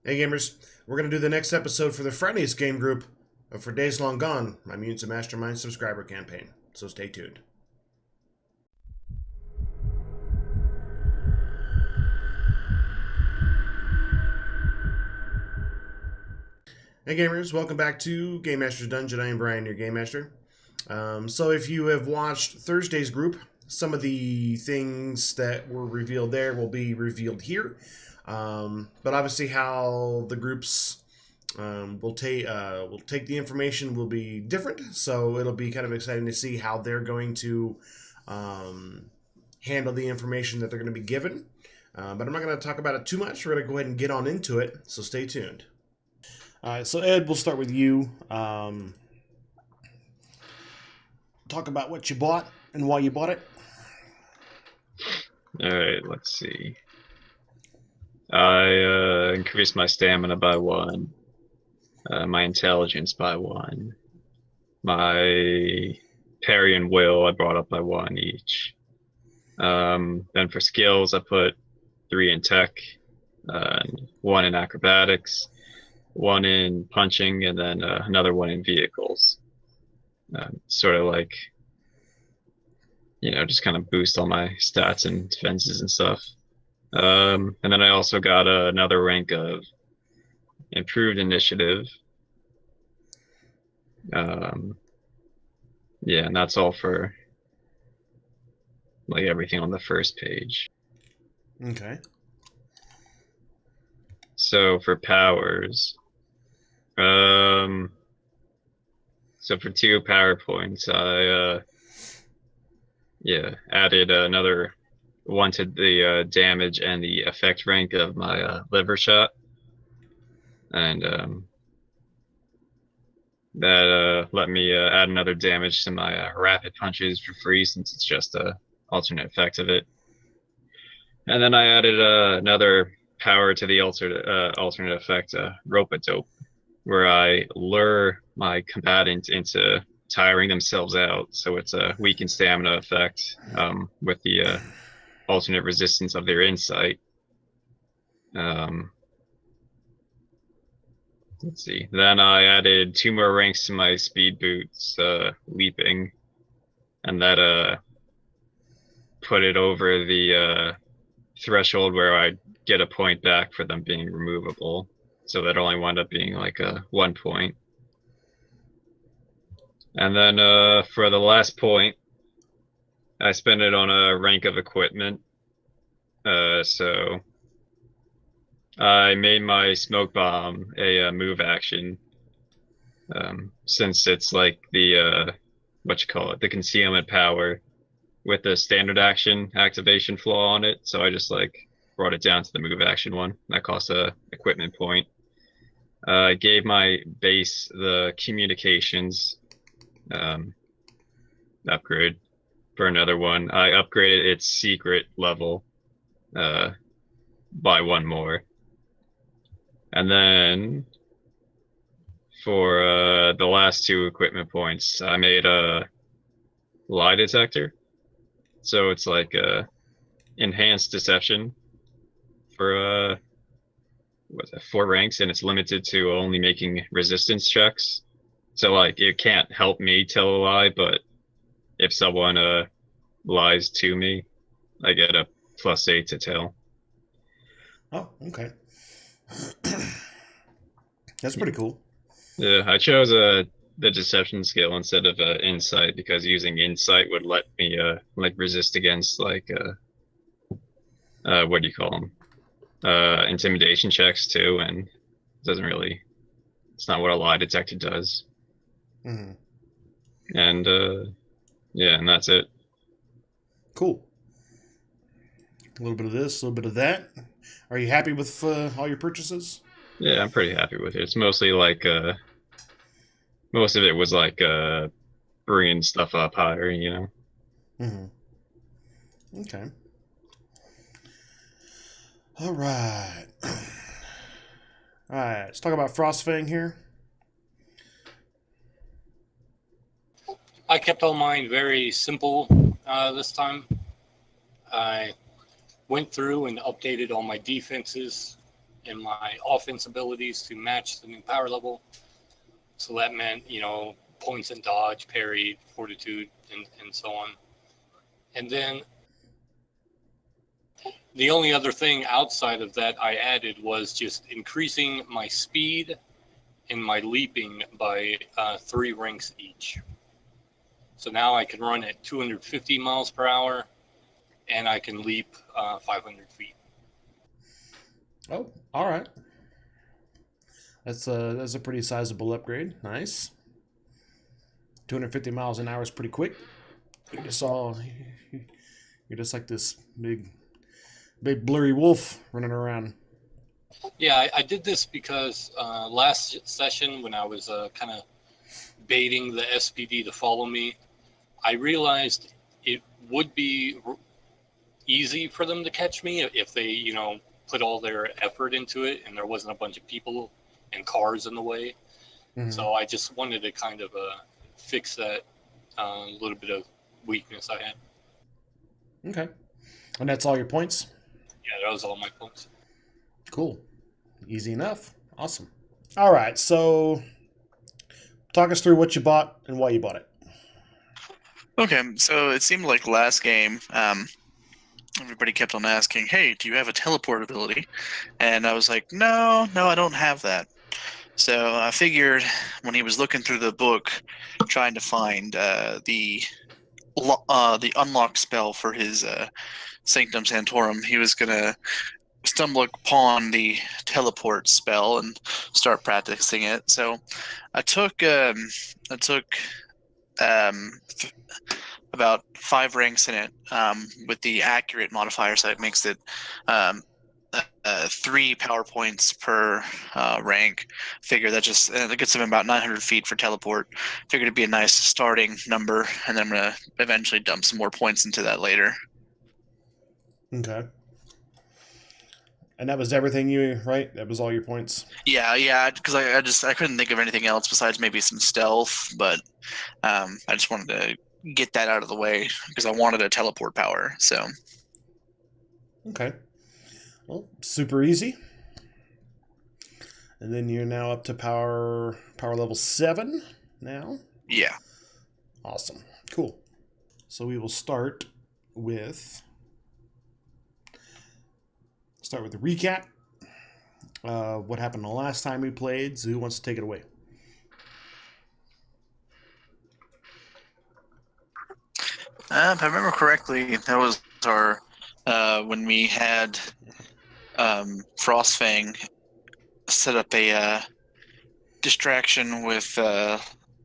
Hey gamers, we're going to do the next episode for the Friday's game group of For Days Long Gone, my Mutants and Masterminds subscriber campaign. So stay tuned. Hey gamers, welcome back to Game Master's Dungeon. I am Brian, your Game Master. So if you have watched Thursday's group, some of the things that were revealed there will be revealed here. But obviously how the groups will take the information will be different, so it'll be kind of exciting to see how they're going to handle the information that they're going to be given. But I'm not going to talk about it too much. We're going to go ahead and get on into it, so stay tuned. All right, so Ed, we'll start with you. Talk about what you bought and why you bought it. All right, let's see. I increased my stamina by 1, my intelligence by 1, my parry and will I brought up by 1 each. Then for skills, I put 3 in tech, 1 in acrobatics, 1 in punching, and then another 1 in vehicles. Sort of like, just kind of boost all my stats and defenses and stuff. And then I also got another rank of improved initiative. Yeah, and that's all for like everything on the first page. Okay. So for powers, so for 2 power points, I added another 1 to the damage and the effect rank of my liver shot, and that let me add another damage to my rapid punches for free, since it's just a alternate effect of it. And then I added another power to the alternate effect, rope-a-dope, where I lure my combatant into tiring themselves out. So it's a weakened stamina effect with the alternate resistance of their insight. Let's see. Then I added 2 more ranks to my speed boots, leaping, and that put it over the threshold where I get a point back for them being removable. So that only wound up being like a 1 point. And then for the last point, I spent it on a rank of equipment. So I made my smoke bomb a move action, since it's like the the concealment power with the standard action activation flaw on it. So I just like brought it down to the move action one. That costs a equipment point. I gave my base the communications upgrade for another 1. I upgraded its secret level by 1 more. And then for the last 2 equipment points, I made a lie detector. So it's like enhanced deception for 4 ranks, and it's limited to only making resistance checks. So like it can't help me tell a lie, but if someone lies to me, I get a +8 to tell. Oh, okay. That's pretty cool. Yeah, I chose the deception skill instead of insight, because using insight would let me like resist against like what do you call them, intimidation checks too, and it doesn't really, it's not what a lie detector does. Mm-hmm. And yeah, and that's it. Cool. A little bit of this, a little bit of that. Are you happy with all your purchases? Yeah, I'm pretty happy with it. It's mostly like most of it was like bringing stuff up higher, Mm-hmm. Okay. All right. All right. Let's talk about Frostfang here. I kept all mine very simple this time. I went through and updated all my defenses in my offense abilities to match the new power level. So that meant, points in dodge, parry, fortitude, and so on. And then the only other thing outside of that I added was just increasing my speed and my leaping by 3 ranks each. So now I can run at 250 miles per hour, and I can leap 500 feet. Oh, all right. That's a pretty sizable upgrade. Nice. 250 miles an hour is pretty quick. You're just like this big blurry wolf running around. Yeah, I did this because last session when I was kind of baiting the SPD to follow me, I realized it would be easy for them to catch me if they, put all their effort into it and there wasn't a bunch of people and cars in the way. Mm-hmm. So I just wanted to kind of fix that little bit of weakness I had. Okay. And that's all your points? Yeah, that was all my points. Cool. Easy enough. Awesome. All right, so talk us through what you bought and why you bought it. Okay, so it seemed like last game, everybody kept on asking, hey, do you have a teleport ability? And I was like, no, I don't have that. So I figured when he was looking through the book, trying to find the unlock spell for his Sanctum Sanctorum, he was going to stumble upon the teleport spell and start practicing it. So I took about 5 ranks in it with the accurate modifier, so it makes it 3 power points per rank. Figure that just it gets them about 900 feet for teleport. Figured it'd be a nice starting number, and then I'm gonna eventually dump some more points into that later. Okay. And that was everything right? That was all your points? Yeah, because I couldn't think of anything else besides maybe some stealth, but I just wanted to get that out of the way because I wanted a teleport power. So. Okay. Well, super easy. And then you're now up to power level 7 now? Yeah. Awesome. Cool. So we will start with the recap. What happened the last time we played. So who wants to take it away? If I remember correctly, that was our when we had Frostfang set up a distraction with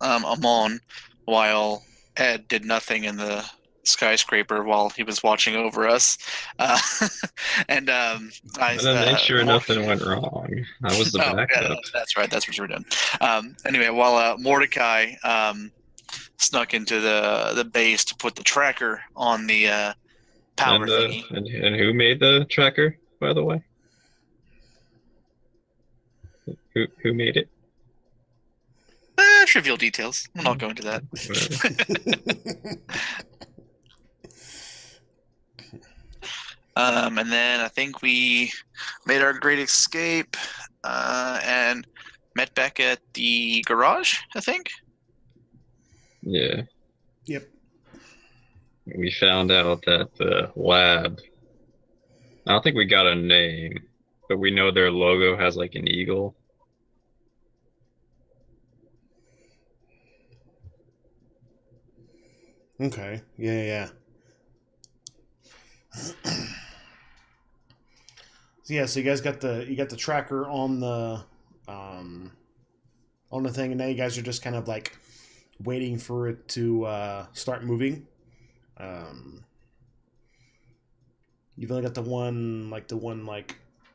Amon while Ed did nothing in the skyscraper while he was watching over us. And then make sure nothing went wrong. I was the backup. Yeah, that's right. That's what you were doing. Anyway, while Mordecai snuck into the base to put the tracker on the power thingy. And who made the tracker, by the way? Who made it? Trivial details. I'm not going to that. And then I think we made our great escape and met back at the garage, I think. Yeah. Yep. We found out that the lab, I don't think we got a name, but we know their logo has like an eagle. Okay. Yeah. So you guys got the tracker on the thing, and now you guys are just kind of like waiting for it to start moving. You've only got the one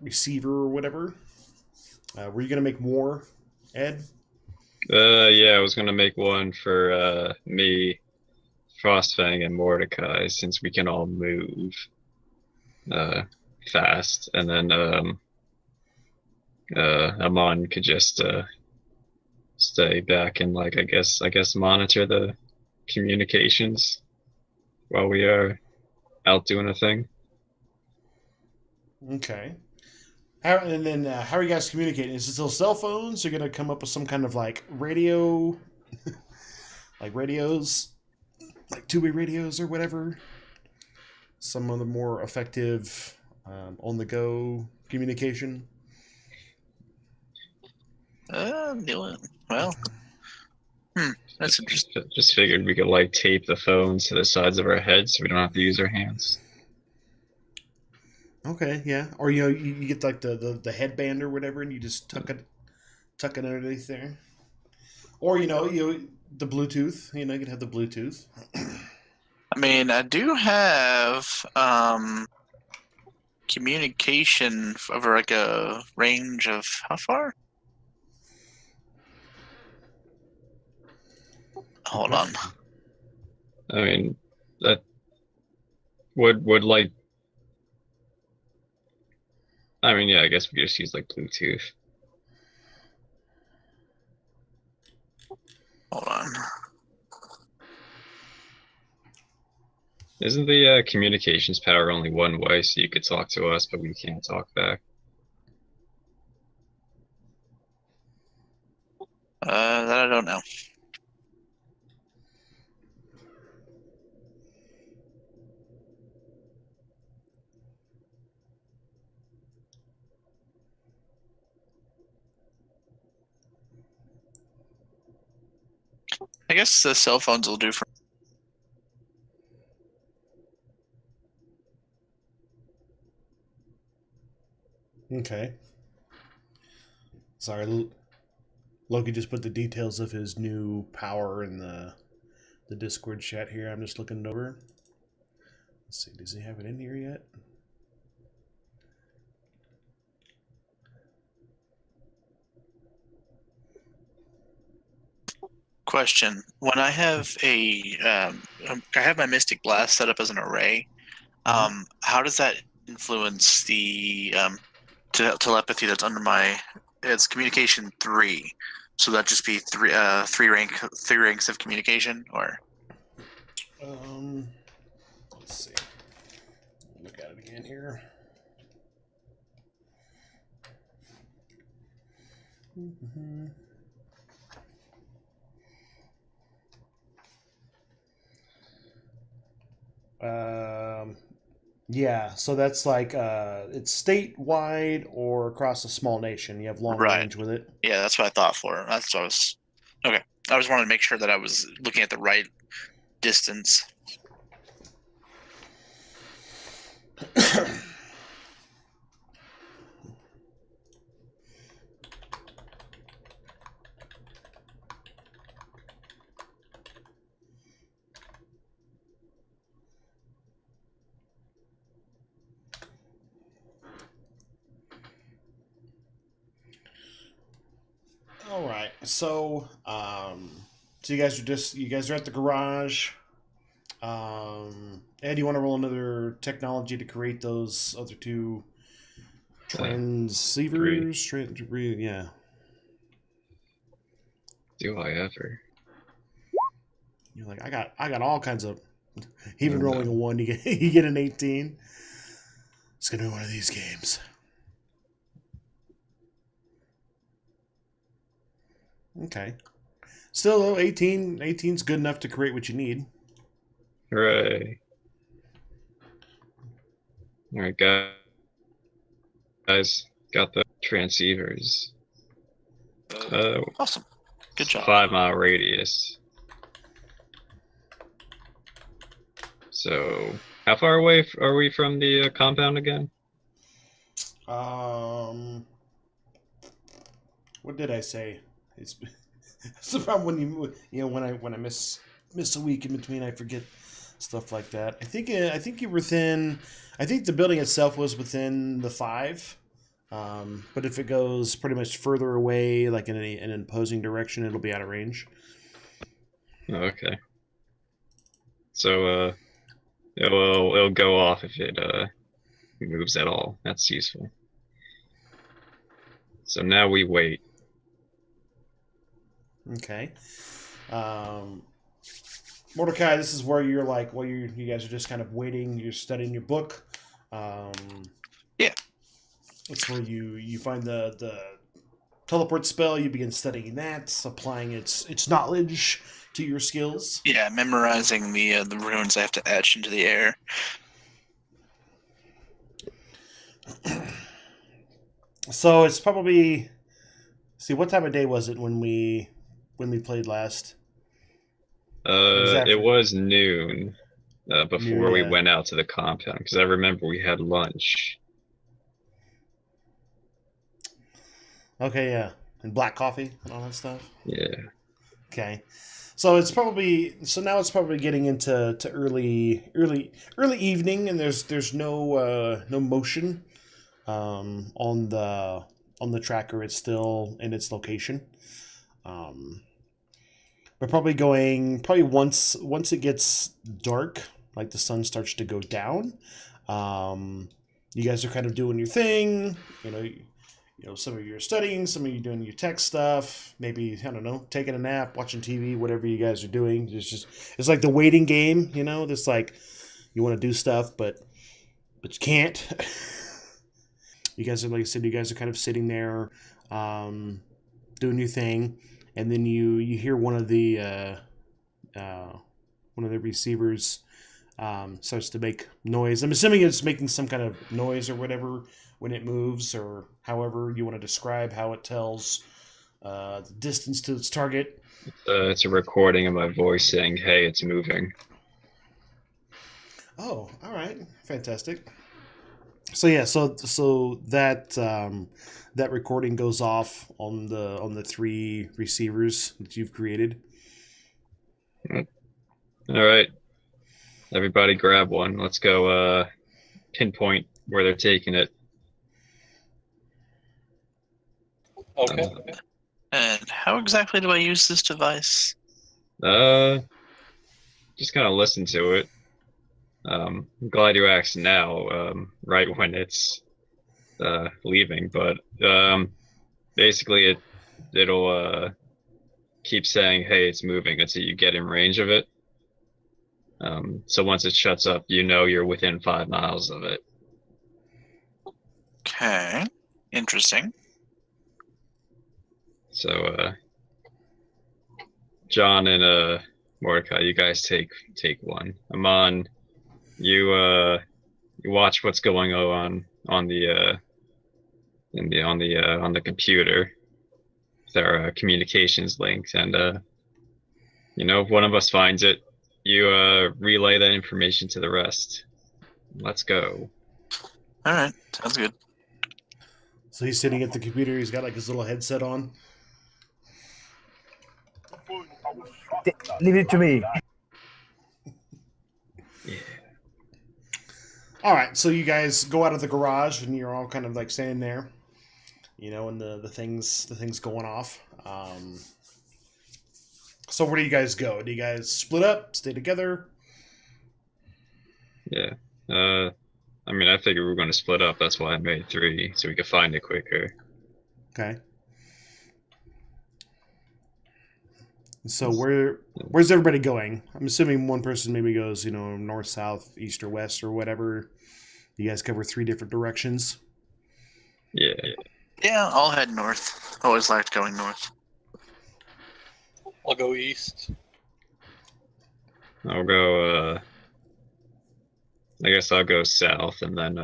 receiver or whatever. Were you gonna make more, Ed? Yeah, I was gonna make one for me, Frostfang, and Mordecai, since we can all move fast, and then Amon could just stay back and I guess monitor the communications while we are out doing a thing. Okay. And then how are you guys communicating? Is it still cell phones? You're gonna come up with some kind of like radio, like radios, like two-way radios or whatever. Some of the more effective on-the-go communication. Well, that's interesting. Just figured we could like tape the phones to the sides of our heads so we don't have to use our hands. Okay, yeah. Or you get like the headband or whatever, and you just tuck it underneath there. Or the Bluetooth. You can have the Bluetooth. I mean, I do have communication over like a range of how far? Hold on. I mean, that would like. I mean, yeah, I guess we could just use like Bluetooth. Hold on. Isn't the communications power only one way, so you could talk to us, but we can't talk back? That I don't know. I guess the cell phones will do for. Okay. Sorry, Loki just put the details of his new power in the Discord chat here. I'm just looking it over. Let's see, does he have it in here yet? Question: when I have I have my Mystic Blast set up as an array. How does that influence the telepathy that's under my? It's communication 3, so that just be three ranks of communication, or let's see. Look at it again here. Yeah, so that's like it's statewide or across a small nation. You have long range with it. Yeah, that's what I thought for. That's what I was. Okay, I just wanted to make sure that I was looking at the right distance. All right, so so you guys are at the garage. Ed, you want to roll another technology to create those other two transceivers? Yeah. Do I ever? You're like, I got all kinds of. Even rolling a 1, you get an 18. It's gonna be one of these games. Okay. Still, though, 18's good enough to create what you need. Hooray. All right, guys, got the transceivers. Awesome. Good job. 5-mile radius. So, how far away are we from the compound again? What did I say? It's the problem when when I miss a week in between, I forget stuff like that. I think you're within. I think the building itself was within the 5, but if it goes pretty much further away, like in an opposing direction, it'll be out of range. Oh, okay. So it'll go off if it moves at all. That's useful. So now we wait. Okay. Mordecai, this is where you're like, well, you guys are just kind of waiting. You're studying your book. Yeah. That's where you find the teleport spell. You begin studying that, applying its knowledge to your skills. Yeah, memorizing the runes I have to etch into the air. So it's probably, see, what time of day was it when we played last? It was noon before Noon, we yeah. went out to the compound because I remember we had lunch. Okay, yeah, and black coffee and all that stuff. Yeah. Okay, so now it's probably getting into early evening, and there's no motion on the tracker. It's still in its location. We're probably once it gets dark, like the sun starts to go down. You guys are kind of doing your thing, some of you are studying, some of you doing your tech stuff, maybe, I don't know, taking a nap, watching TV, whatever you guys are doing. It's like the waiting game, this like you want to do stuff but you can't. You guys are, like I said, you guys are kind of sitting there doing your thing, and then you hear one of the receivers starts to make noise. I'm assuming it's making some kind of noise or whatever when it moves, or however you want to describe how it tells the distance to its target. It's a recording of my voice saying, "Hey, it's moving." Oh, all right, fantastic. So yeah, so that recording goes off on the 3 receivers that you've created. All right, everybody, grab one. Let's go pinpoint where they're taking it. Okay. And how exactly do I use this device? Just kind of listen to it. I'm glad you asked now, right when it's leaving, but basically it'll keep saying, "Hey, it's moving," until you get in range of it. So once it shuts up, you're within 5 miles of it. Okay, interesting. So John and Mordecai, you guys take one. Amon, you watch what's going on the on the computer with our communications links, and if one of us finds it, you relay that information to the rest. Let's go. All right, sounds good. So he's sitting at the computer. He's got like his little headset on. Leave it to me. Yeah. All right, so you guys go out of the garage, and you're all kind of like standing there, and the things going off. So where do you guys go? Do you guys split up, stay together? Yeah. I mean, I figured we were going to split up. That's why I made 3, so we could find it quicker. Okay. So where's everybody going? I'm assuming one person maybe goes, north, south, east, or west, or whatever. You guys cover 3 different directions. Yeah. Yeah, I'll head north. Always liked going north. I'll go east. I'll go. I guess I'll go south, and then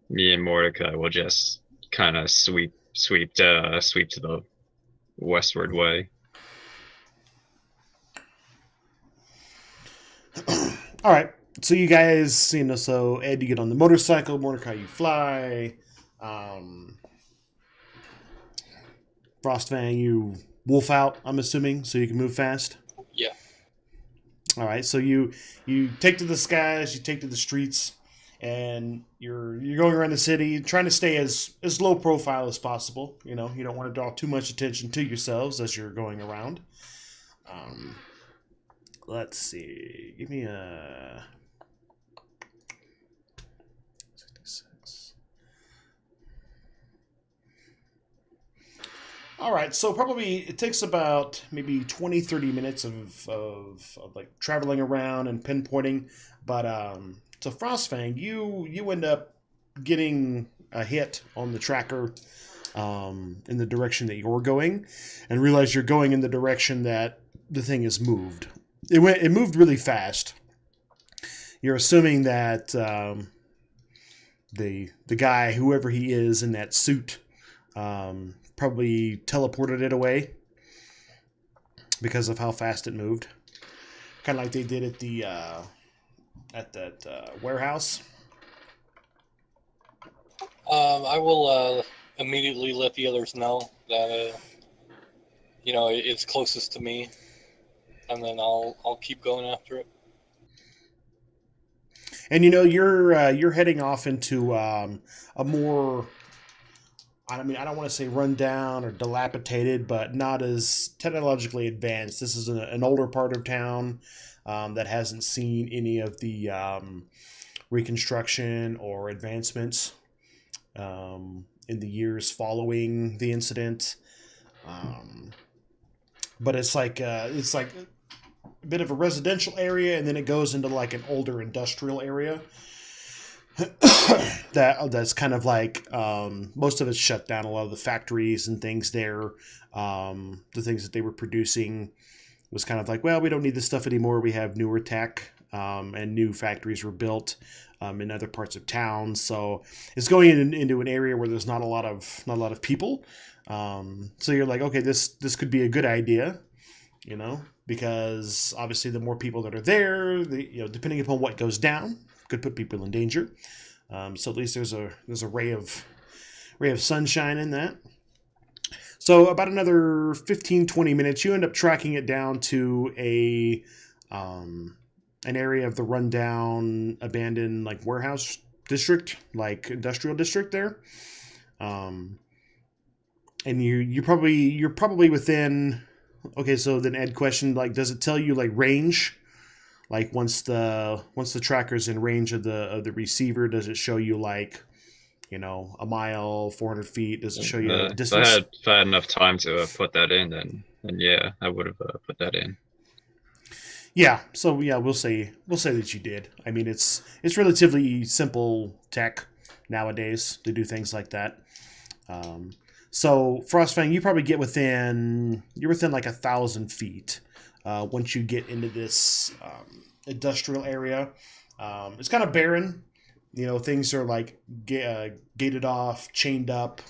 me and Mordecai will just kind of sweep to the westward way. All right. So you guys, so Ed, you get on the motorcycle. Mordecai, you fly. Frostfang, you wolf out, I'm assuming, so you can move fast. Yeah. All right. So you take to the skies, you take to the streets, and you're going around the city, trying to stay as low profile as possible. You don't want to draw too much attention to yourselves as you're going around. Let's see. Give me a 66. All right, so probably it takes about maybe 20, 30 minutes of like traveling around and pinpointing. But so Frostfang, you end up getting a hit on the tracker in the direction that you're going, and realize you're going in the direction that the thing has moved. It moved really fast. You're assuming that the guy, whoever he is in that suit, probably teleported it away because of how fast it moved. Kind of like they did at the at that warehouse. I will immediately let the others know that it's closest to me, and then I'll keep going after it. And you're heading off into a more, I mean, I don't want to say rundown or dilapidated, but not as technologically advanced. This is an older part of town that hasn't seen any of the reconstruction or advancements in the years following the incident. But it's like a bit of a residential area, and then it goes into like an older industrial area. That's kind of like most of it's shut down. A lot of the factories and things there, the things that they were producing was kind of like, well, we don't need this stuff anymore. We have newer tech, and new factories were built in other parts of town. So it's going into an area where there's not a lot of people. So you're like, okay, this could be a good idea, because obviously the more people that are there, depending upon what goes down, could put people in danger. So at least there's a ray of sunshine in that. So about another 15-20 minutes, you end up tracking it down to an area of the rundown, abandoned like warehouse district, like industrial district there. And you're probably within. Okay, so then Ed questioned, like, does it tell you like range? Like once the tracker's in range of the receiver, does it show you like, a mile, 400 feet? Does it show you the distance? If I had enough time to put that in, then yeah, I would have put that in. Yeah. So yeah, we'll say that you did. I mean, it's relatively simple tech nowadays to do things like that. So Frostfang, you probably get within like 1,000 feet once you get into this industrial area. It's kind of barren. Things are like gated off, chained up,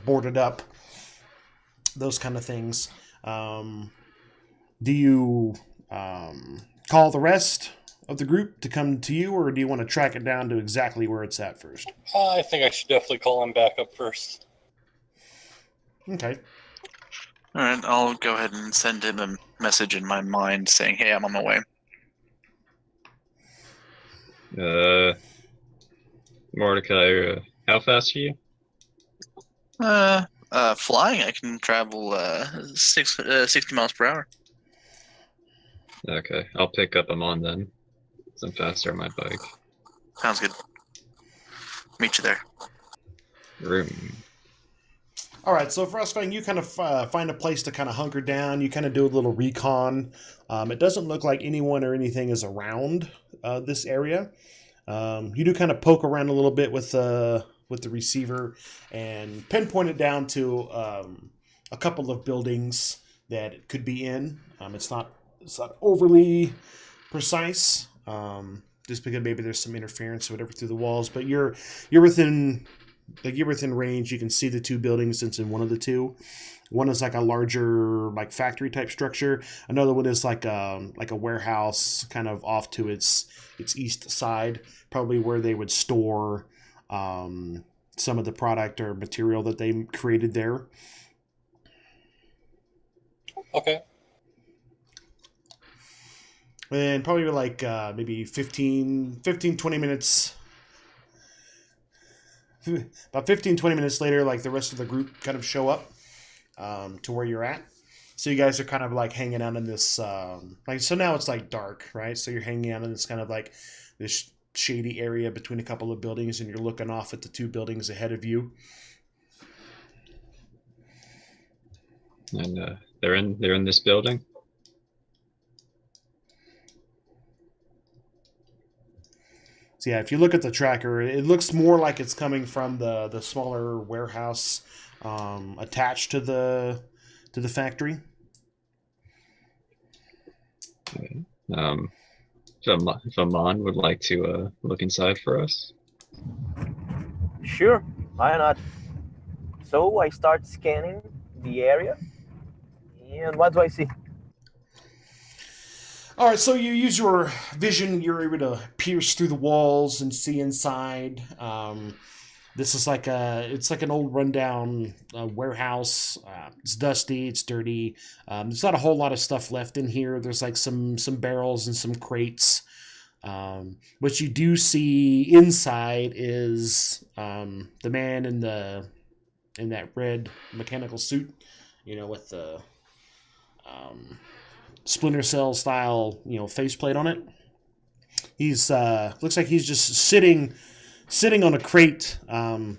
boarded up, those kind of things. Do you call the rest of the group to come to you, or do you want to track it down to exactly where it's at first? I think I should definitely call him back up first. Okay. All right, I'll go ahead and send him a message in my mind saying, "Hey, I'm on my way." Mordecai, how fast are you? Flying, I can travel 60 miles per hour. Okay, I'll pick up Amon then. 'Cause I'm faster on my bike. Sounds good. Meet you there. Room. All right, so Frostfang, you kind of find a place to kind of hunker down. You kind of do a little recon. It doesn't look like anyone or anything is around this area. You do kind of poke around a little bit with the receiver and pinpoint it down to a couple of buildings that it could be in. It's not overly precise, just because maybe there's some interference or whatever through the walls. But you're within range. You can see the two buildings since in one of the two. One is like a larger like factory type structure. Another one is like a warehouse kind of off to its east side, probably where they would store some of the product or material that they created there. Okay. And probably like maybe 15, 20 minutes. About 15, 20 minutes later, like the rest of the group kind of show up to where you're at. So you guys are kind of like hanging out in this, so now it's like dark, right? So you're hanging out in this kind of like this shady area between a couple of buildings, and you're looking off at the two buildings ahead of you. And they're in this building. So yeah, if you look at the tracker, it looks more like it's coming from the smaller warehouse attached to the factory. Okay. If Amon would like to look inside for us. Sure, why not? So I start scanning the area, and what do I see? All right, so you use your vision. You're able to pierce through the walls and see inside. This is it's like an old rundown warehouse. It's dusty. It's dirty. There's not a whole lot of stuff left in here. There's like some barrels and some crates. What you do see inside is the man in that red mechanical suit, with the Splinter Cell style, faceplate on it. He's looks like he's just sitting on a crate,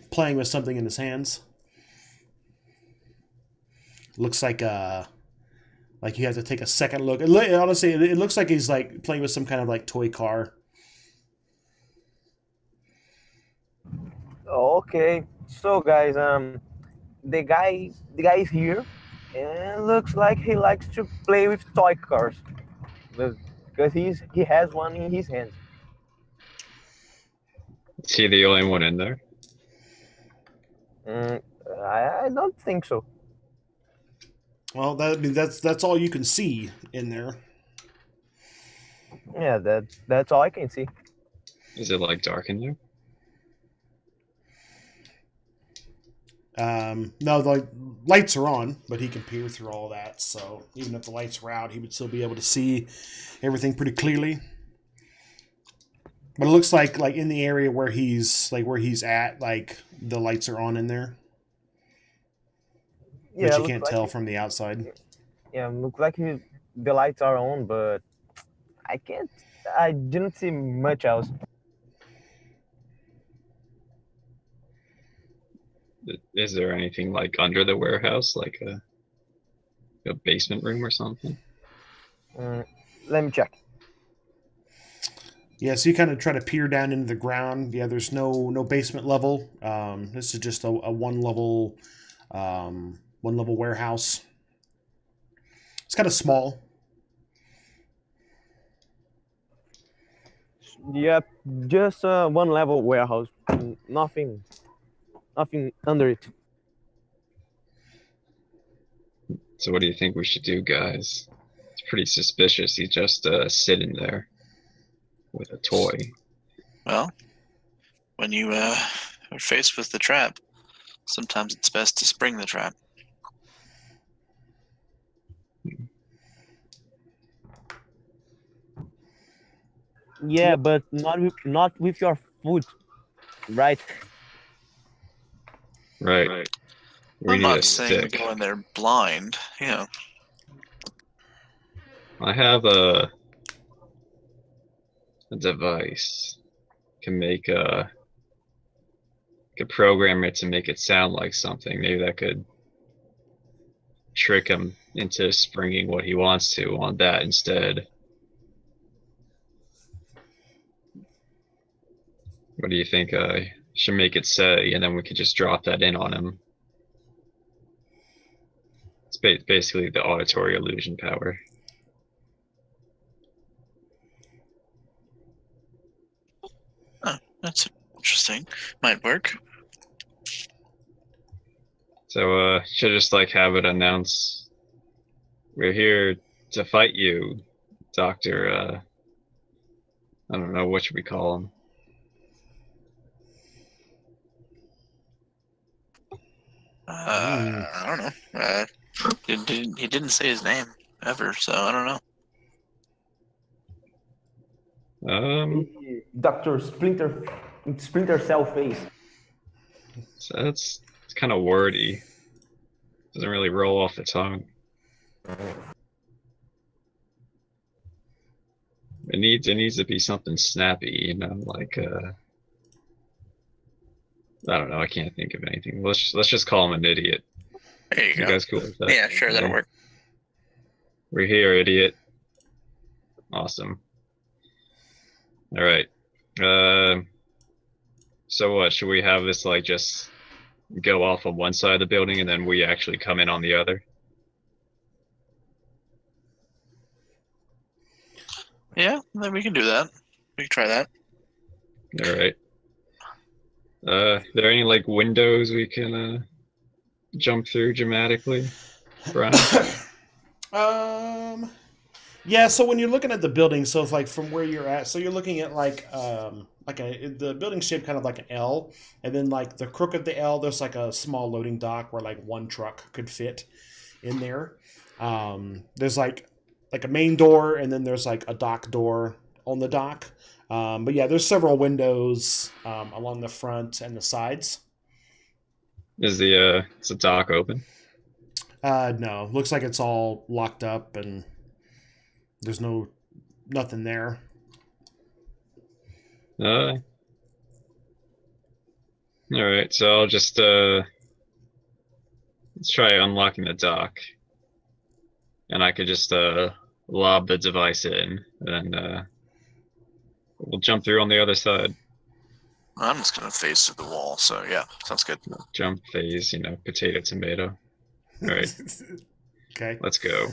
playing with something in his hands. Looks like you have to take a second look. Honestly, it looks like he's like playing with some kind of like toy car. Okay, so guys, the guy is here, and looks like he likes to play with toy cars, because he has one in his hands. Is he the only one in there? I don't think so. Well, that's all you can see in there. Yeah, that's all I can see. Is it like dark in there? No, the lights are on, but he can peer through all that. So even if the lights were out, he would still be able to see everything pretty clearly. But it looks like in the area where he's at, like the lights are on in there. Yeah, but you can't tell from the outside. Yeah, looks like the lights are on, but I didn't see much else. Is there anything like under the warehouse, like a basement room or something? Let me check. Yeah, so you kind of try to peer down into the ground. Yeah, there's no basement level. This is just a one level warehouse. It's kind of small. Yep, just one level warehouse. Nothing under it. So what do you think we should do, guys? It's pretty suspicious. He's just sitting there with a toy. Well, when you are faced with the trap, sometimes it's best to spring the trap. Yeah, but not with your foot, right? Right. We I'm need a not saying stick. go in there blind. I have a device. Can make could program it to make it sound like something. Maybe that could trick him into springing what he wants to on that instead. What do you think I should make it say, and then we could just drop that in on him? It's basically the auditory illusion power. Oh, that's interesting. Might work. So should just like have it announce, we're here to fight you, Doctor, I don't know, what should we call him? I don't know. He didn't say his name ever, so I don't know. Dr. Splinter Cell face. So it's kind of wordy. Doesn't really roll off the tongue. It needs to be something snappy, like I don't know. I can't think of anything. Let's just call him an idiot. There you go. guys cool with that? Yeah, sure, that'll work. We're here, idiot. Awesome. All right. So what? Should we have this like just go off on one side of the building and then we actually come in on the other? Yeah, then we can do that. We can try that. All right. There any like windows we can jump through dramatically, Brian? Yeah, so when you're looking at the building, so it's like from where you're at, so you're looking at the building shape kind of like an L, and then like the crook of the L, there's like a small loading dock where like one truck could fit in there. There's like a main door, and then there's like a dock door on the dock. But yeah, there's several windows along the front and the sides. Is the dock open? No, looks like it's all locked up and there's nothing there. All right, so I'll just let's try unlocking the dock, and I could just lob the device in, and we'll jump through on the other side. I'm just gonna phase through the wall. So yeah, sounds good. Jump phase, potato tomato. All right, Okay. let's go.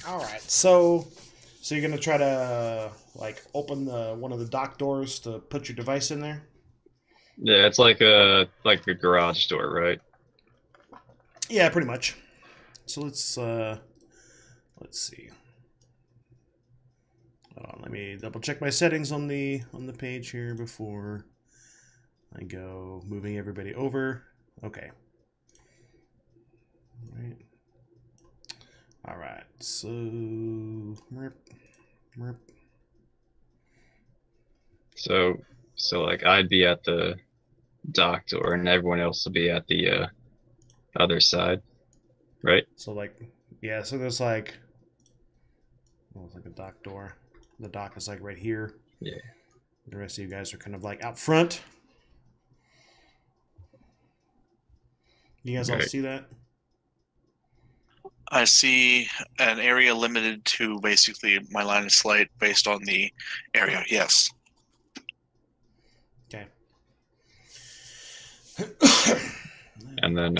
All right. So you're gonna try to like open one of the dock doors to put your device in there. Yeah, it's like a garage door, right? Yeah, pretty much. So let's see. Hold on, let me double check my settings on the page here before I go moving everybody over. Okay. All right. So So like I'd be at the dock door, and everyone else will be at the other side, right? So like, yeah. So there's like, well, it's like a dock door. The dock is like right here. Yeah. The rest of you guys are kind of like out front. You guys all Right. see that? I see an area limited to basically my line of sight based on the area. Yes. Okay. And then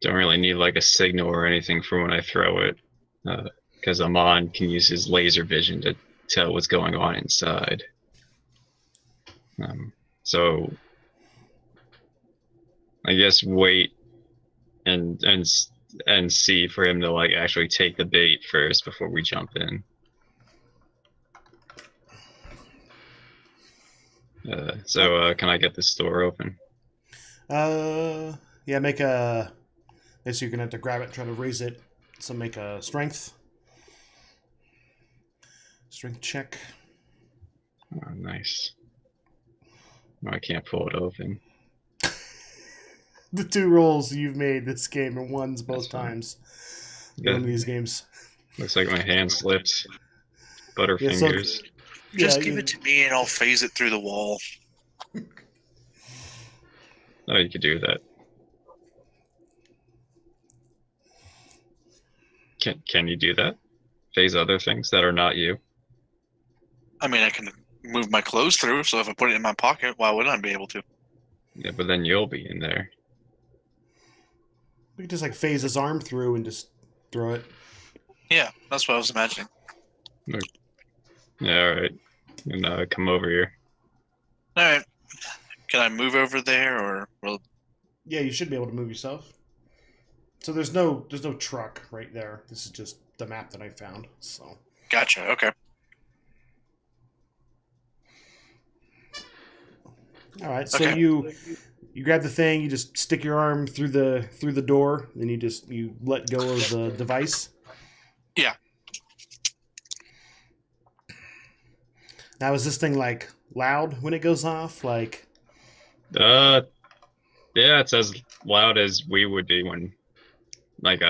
don't really need like a signal or anything for when I throw it, because Amon can use his laser vision to tell what's going on inside. So I guess wait and see for him to like actually take the bait first before we jump in. So can I get this door open? Yeah. Make a. I guess you're gonna have to grab it, and try to raise it. So make a strength check. Oh, nice. No, I can't pull it open. The two rolls you've made this game are ones both That's fine. times. Good. One of these games. Looks like my hand slipped. Yeah, so- Butterfingers. Just give it to me and I'll phase it through the wall. Oh, you could do that. Can you do that? Phase other things that are not you? I mean, I can move my clothes through, so if I put it in my pocket, why wouldn't I be able to? Yeah, but then you'll be in there. We could just like phase his arm through and just throw it. Yeah, that's what I was imagining. Yeah, all right. And come over here. All right. Can I move over there, or will? Yeah, you should be able to move yourself. So there's no truck right there. This is just the map that I found. So Gotcha. Okay. all right. So Okay. you grab the thing. You just stick your arm through the door. Then you let go of the device. Yeah. Now is this thing like loud when it goes off? Like Yeah, it's as loud as we would be when, like,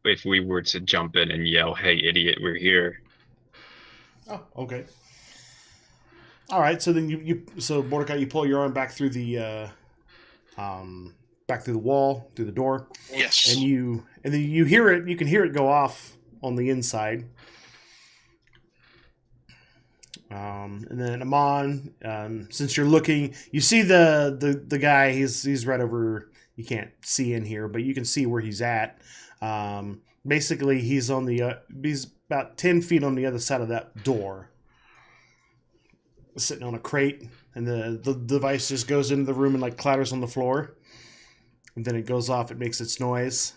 if we were to jump in and yell, "Hey, idiot, we're here!" oh, okay. All right. So then so Mordecai, you pull your arm back through the back through the wall, through the door, Yes. and then you hear it. You can hear it go off on the inside. And then Amon, since you're looking, you see the guy. He's right over. You can't see in here, but you can see where he's at. Basically, he's about 10 feet on the other side of that door, sitting on a crate, and the device just goes into the room and like clatters on the floor, and then it goes off. It makes its noise.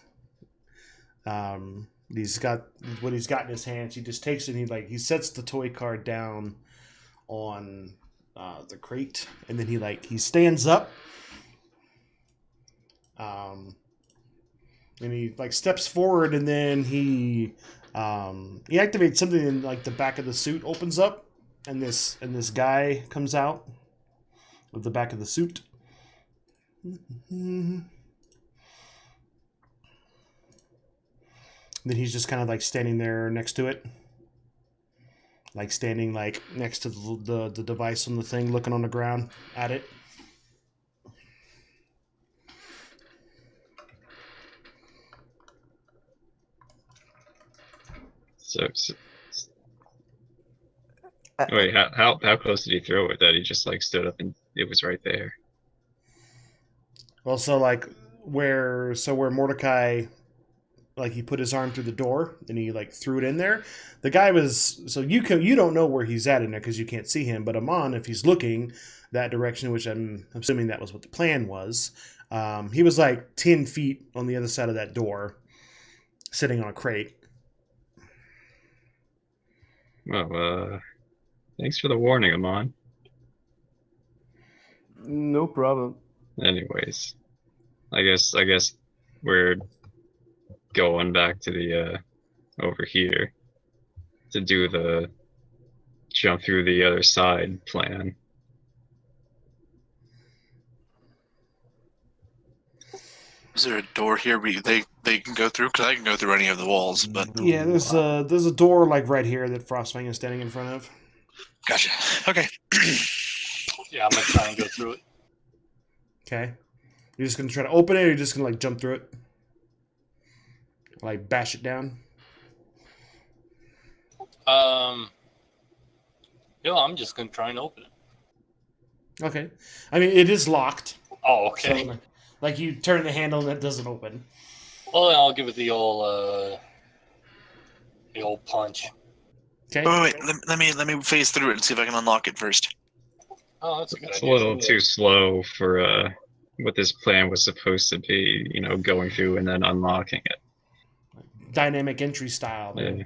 He's got what he's got in his hands. He just takes it and he sets the toy car down on the crate, and then he stands up, and he steps forward, and then he activates something, and the back of the suit opens up, and this guy comes out of the back of the suit. Then he's just kind of standing there next to it. Standing next to the device on the thing, looking on the ground at it. So wait, how close did he throw it that he just stood up and it was right there? Well, so where Mordecai, he put his arm through the door and he threw it in there. The guy was, so you don't know where he's at in there because you can't see him. But Amon, if he's looking that direction, which I'm assuming that was what the plan was, he was 10 feet on the other side of that door, sitting on a crate. Well, thanks for the warning, Amon. No problem. Anyways, I guess we're going back to the over here to do the jump through the other side plan. Is there a door here they can go through? Because I can go through any of the walls, but Yeah, there's a door right here that Frostfang is standing in front of. gotcha. Okay. Yeah, I'm gonna try and go through it. Okay, you're just gonna try to open it, or you're just gonna jump through it, bash it down. I'm just gonna try and open it. Okay, I mean it is locked. Oh, okay. So, you turn the handle and it doesn't open. Well, then I'll give it the old punch. Okay. Wait. Let me phase through it and see if I can unlock it first. Oh, that's a good It's a idea. little too slow for what this plan was supposed to be, going through and then unlocking it. Dynamic entry style. Man. Yeah.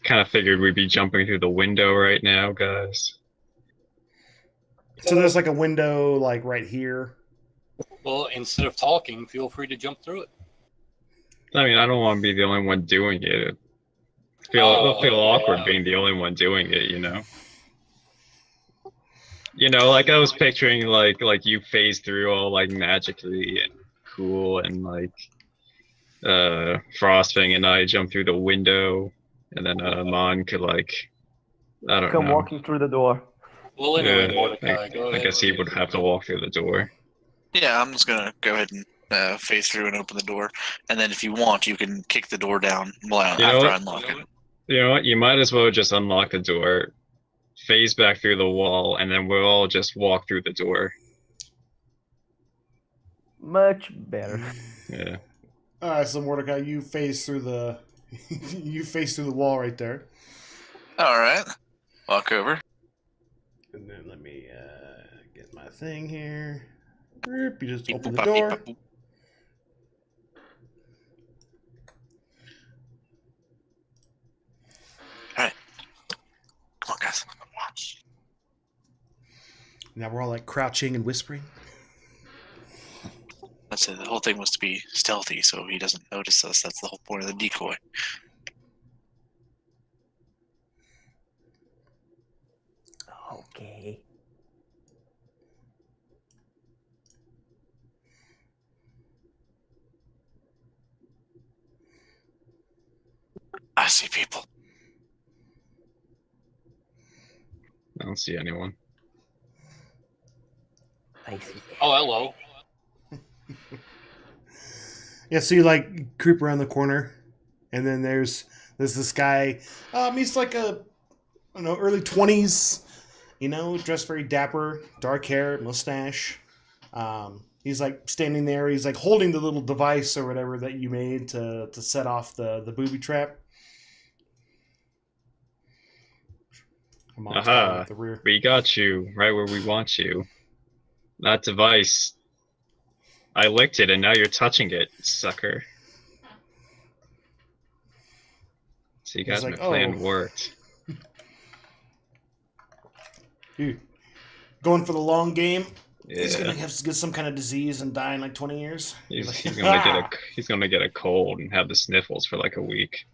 Kind of figured we'd be jumping through the window right now, guys. So there's a window right here. Well, instead of talking, feel free to jump through it. I mean, I don't want to be the only one doing it. It'll feel awkward being the only one doing it, I was picturing you phase through all magically and cool, and Frostfang and I jump through the window, and then Amon could I don't Come know. walking through the door. Well, anyway, Mordecai, go ahead. I guess he would have to walk through the door. Yeah, I'm just gonna go ahead and phase through and open the door, and then if you want, you can kick the door down after I unlock it. You know what? You might as well just unlock the door, phase back through the wall, and then we'll all just walk through the door. Much better. Yeah. All right, so Mordecai, you phase through the wall right there. All right, walk over. And then let me get my thing here. You just open the door. Alright. Come on, guys. Now we're all crouching and whispering. That's it. The whole thing was to be stealthy so he doesn't notice us. That's the whole point of the decoy. Okay. I see people. I don't see anyone. I see. Oh, hello. Yeah, so you creep around the corner, and then there's this guy. He's don't know, early 20s, dressed very dapper, dark hair, mustache. He's like standing there. He's like holding the little device or whatever that you made to set off the booby trap. Aha! The rear. We got you right where we want you. That device. I licked it, and now you're touching it, sucker. So you guys, like, my plan worked. Dude, going for the long game. Yeah. He's gonna have to get some kind of disease and die in like 20 years. He's like, gonna get a cold and have the sniffles for like a week.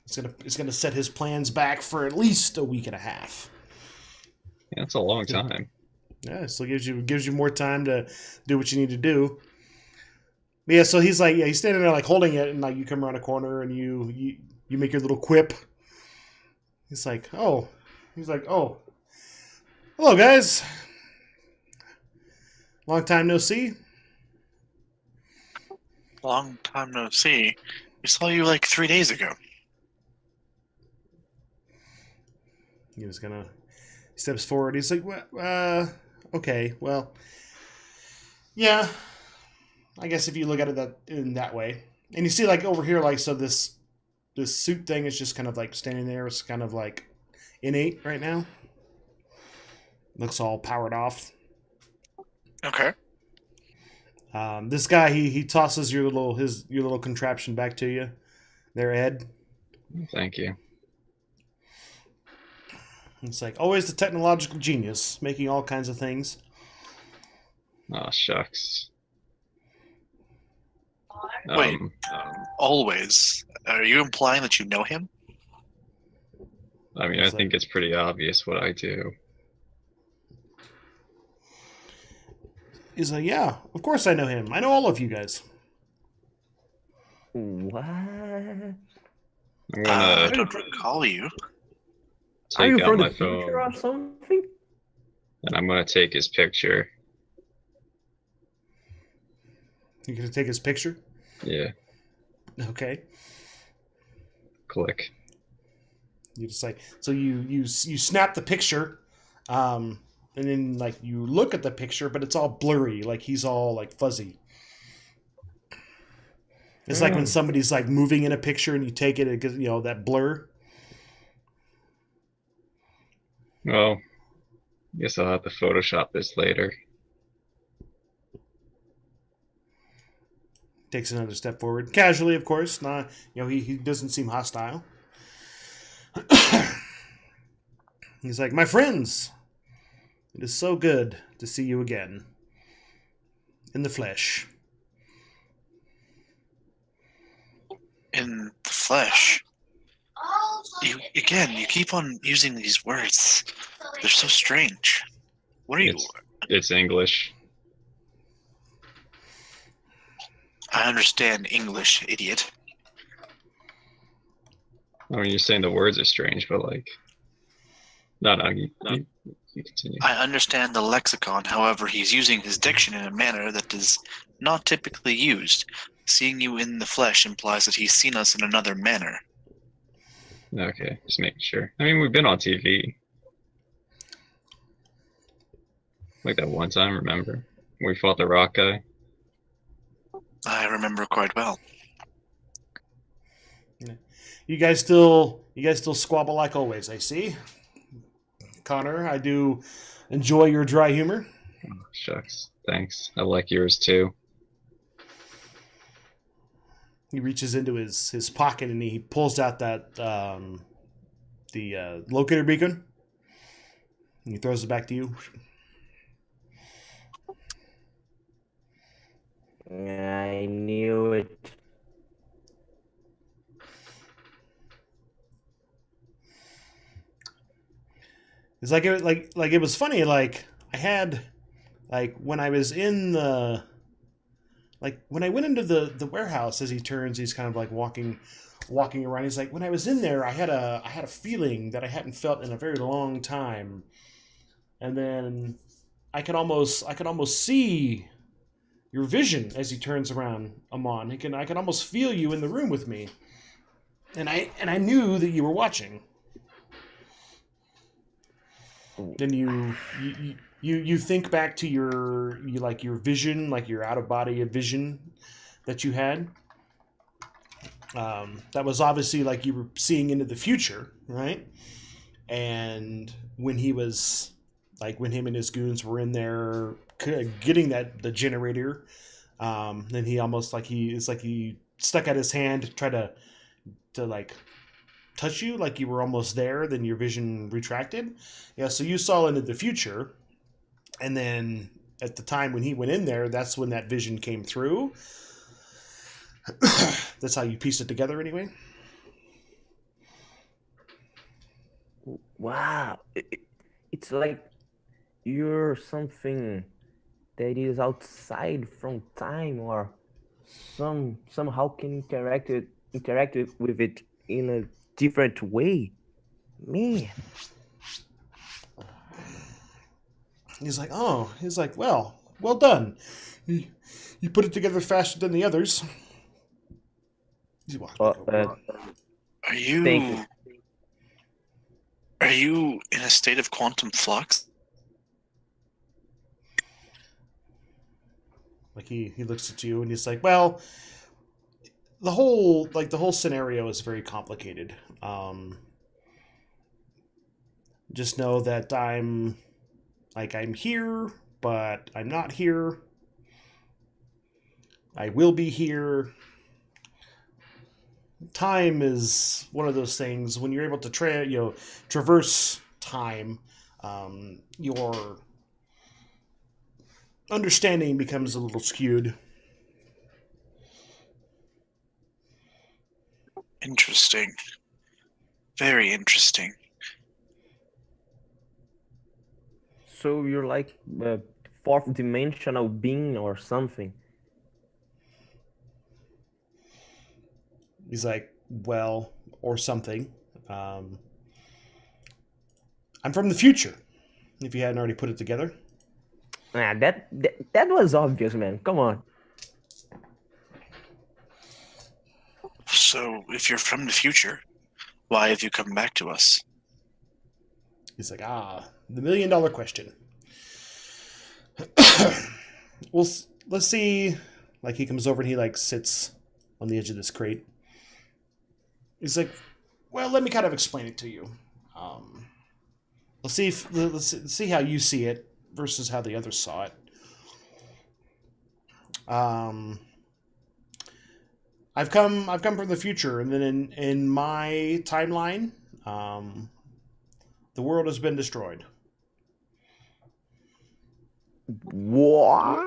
It's gonna set his plans back for at least a week and a half. Yeah, that's a long time. Yeah, so it gives you more time to do what you need to do. But yeah, so he's like, he's standing there like holding it, and like you come around a corner and you make your little quip. He's like, oh, hello guys, long time no see. Long time no see. We saw you like 3 days ago. He steps forward. He's like, well, okay, well, yeah, I guess if you look at it in that way. And you see like over here, like, so this suit thing is just kind of like standing there. It's kind of like innate right now. Looks all powered off. Okay. This guy, he tosses your little contraption back to you. There, Ed. Thank you. It's like always the technological genius, making all kinds of things. Oh, shucks. Wait, always? Are you implying that you know him? I mean, I think it's pretty obvious what I do. He's like, yeah, of course I know him. I know all of you guys. What? I'm I gonna don't recall you. Are you take out from my the future phone, or something? and I'm gonna take his picture. You gonna take his picture? Yeah, Okay. click. You just like, so you snap the picture, and then like you look at the picture, but it's all blurry, like he's all like fuzzy. It's like when somebody's like moving in a picture and you take it, it gets, that blur. Well, guess I'll have to Photoshop this later. Takes another step forward, casually, of course. Not, he doesn't seem hostile. He's like, my friends, it is so good to see you again in the flesh. In the flesh. You keep on using these words. They're so strange. What are you? It's English. I understand English, idiot. I mean, you're saying the words are strange, but like, no, you continue. I understand the lexicon. However, he's using his diction in a manner that is not typically used. Seeing you in the flesh implies that he's seen us in another manner. Okay, just making sure. I mean, we've been on TV. Like that one time, remember? We fought the rock guy. I remember quite well. You guys still squabble like always, I see. Connor, I do enjoy your dry humor. Oh, shucks. Thanks. I like yours too. He reaches into his pocket and he pulls out that the locator beacon. And he throws it back to you. I knew it. It's like it was funny. Like I had, like when I was in the, like when I went into the warehouse. As he turns, he's kind of like walking around. He's like, when I was in there, I had a feeling that I hadn't felt in a very long time, and then I could almost see your vision as he turns around, Amon. I can almost feel you in the room with me, and I knew that you were watching. Then you think back to your vision, like your out of body vision that you had. That was obviously like you were seeing into the future, right? And when he was like when him and his goons were in there getting the generator, then he almost like he stuck out his hand to try to like touch you, like you were almost there. Then your vision retracted. Yeah, so you saw into the future, and then at the time when he went in there, that's when that vision came through. That's how you piece it together, anyway. Wow, it's like you're something that is outside from time, or somehow can interact with it in a different way. Man, He's like, well done. You put it together faster than the others. He walked back over. Are thank you you. are you in a state of quantum flux? Like he looks at you and he's like, well, the whole scenario is very complicated. Just know that I'm here, but I'm not here. I will be here. Time is one of those things when you're able to traverse time. Your understanding becomes a little skewed. Interesting. Very interesting. So you're like a fourth dimensional being or something. He's like, well, or something. I'm from the future, if you hadn't already put it together. That was obvious, man. Come on. So, if you're from the future, why have you come back to us? He's like, the $1 million question. Well, let's see. Like, he comes over and he, like, sits on the edge of this crate. He's like, well, let me kind of explain it to you. Let's see how you see it versus how the others saw it. I've come from the future, and then in my timeline, the world has been destroyed. What?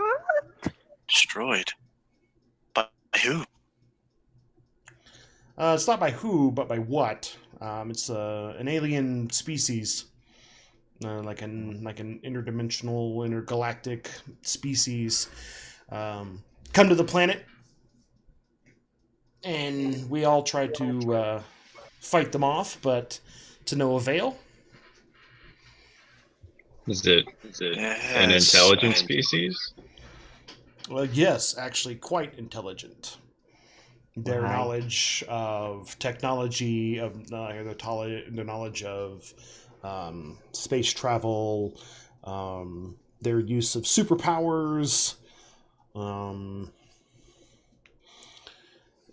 Destroyed. By who? It's not by who, but by what. It's an alien species, like an interdimensional, intergalactic species, come to the planet, and we all try to fight them off, but to no avail. Is it an intelligent species? Well, yes, actually, quite intelligent. Their Right. knowledge of technology, their knowledge of space travel, their use of superpowers.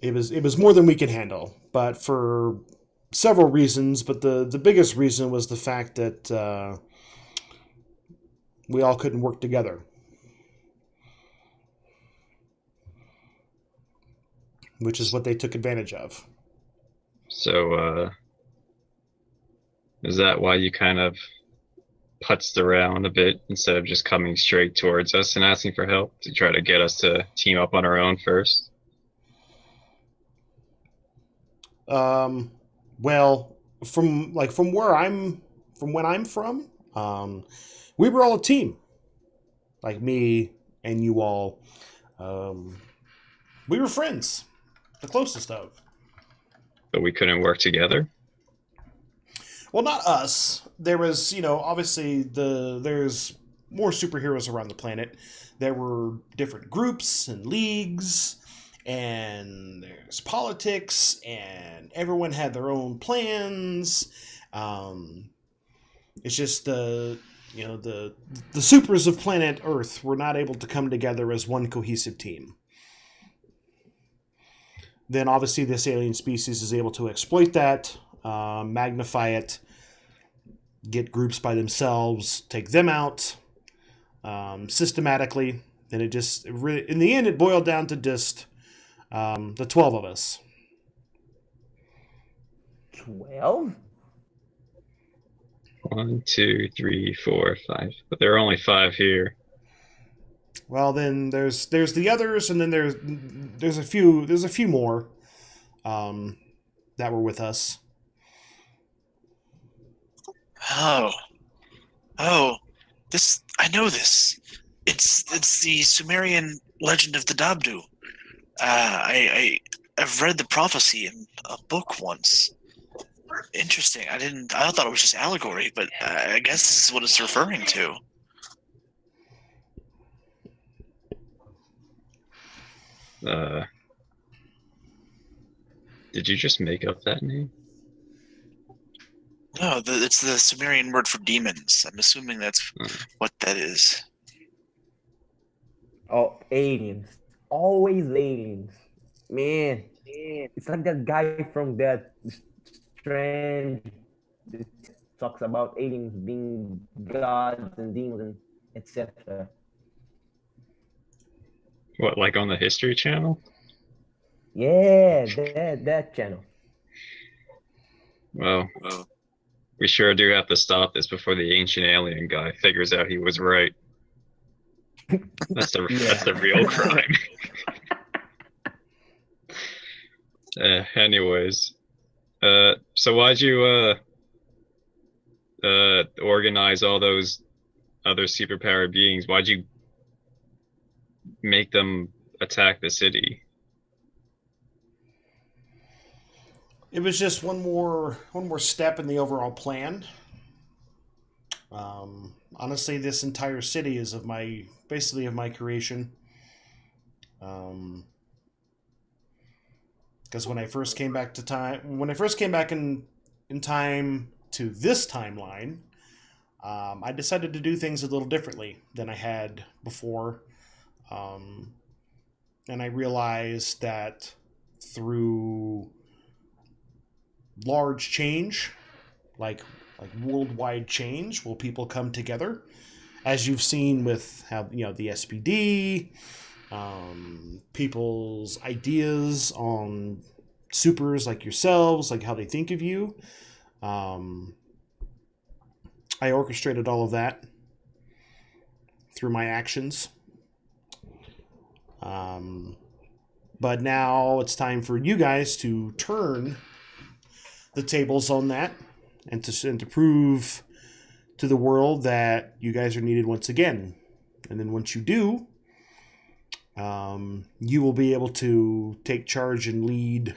It was more than we could handle, but for several reasons. But the biggest reason was the fact that we all couldn't work together. Which is what they took advantage of. So, is that why you kind of putzed around a bit instead of just coming straight towards us and asking for help to try to get us to team up on our own first? Well, from when I'm from, we were all a team. Like me and you all, we were friends. The closest of. But we couldn't work together? Well, not us. There was, obviously there's more superheroes around the planet. There were different groups and leagues, and there's politics, and everyone had their own plans. It's just the supers of planet Earth were not able to come together as one cohesive team. Then obviously this alien species is able to exploit that, magnify it, get groups by themselves, take them out systematically. And it just really, in the end, it boiled down to just the 12 of us. 12? 1, 2, 3, 4, 5. But there are only 5 here. Well, then there's the others, and then there's a few more that were with us. Oh, this I know this. It's the Sumerian legend of the Dabdu. I've read the prophecy in a book once. Interesting. I thought it was just allegory, but I guess this is what it's referring to. Did you just make up that name? No, it's the Sumerian word for demons. I'm assuming that's what that is. Oh, aliens. Always aliens. Man, it's like that guy from that strange that talks about aliens being gods and demons and etc. What, like on the History Channel? Yeah, that channel. Well, we sure do have to stop this before the ancient alien guy figures out he was right. That's the real crime. Anyways, so why'd you organize all those other superpowered beings? Why'd you make them attack the city? It was just one more step in the overall plan. Honestly, this entire city is basically of my creation. Because when I first came back in time to this timeline, I decided to do things a little differently than I had before, and I realized that through large change, like worldwide change, will people come together, as you've seen with how the SPD, people's ideas on supers like yourselves, like how they think of you. I orchestrated all of that through my actions. But now it's time for you guys to turn the tables on that and to prove to the world that you guys are needed once again. And then once you do, you will be able to take charge and lead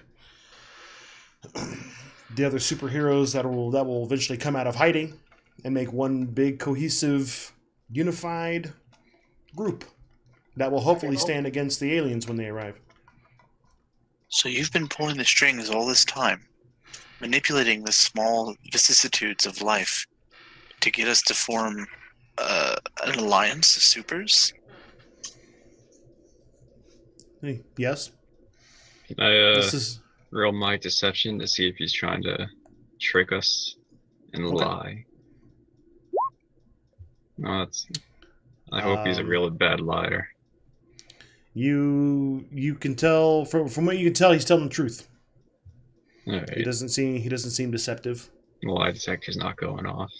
the other superheroes that will eventually come out of hiding and make one big cohesive unified group that will hopefully stand against the aliens when they arrive. So you've been pulling the strings all this time, manipulating the small vicissitudes of life to get us to form an alliance of supers? Yes. Can I roll my deception to see if he's trying to trick us and lie? No, I hope he's a real bad liar. You can tell from what you can tell, he's telling the truth. All right. He doesn't seem deceptive. Lie detector's not going off.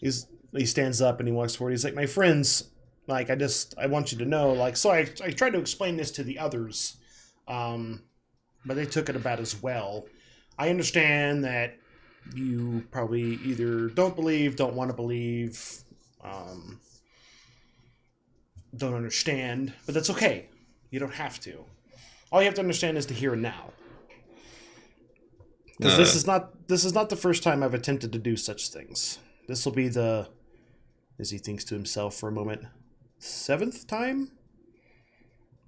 He stands up and he walks forward. He's like, my friends, like I want you to know, like, so I tried to explain this to the others, but they took it about as well. I understand that you probably either don't believe, don't want to believe, don't understand, but that's okay. You don't have to. All you have to understand is the here and now. Because this is not the first time I've attempted to do such things. This will be the, as he thinks to himself for a moment, 7th time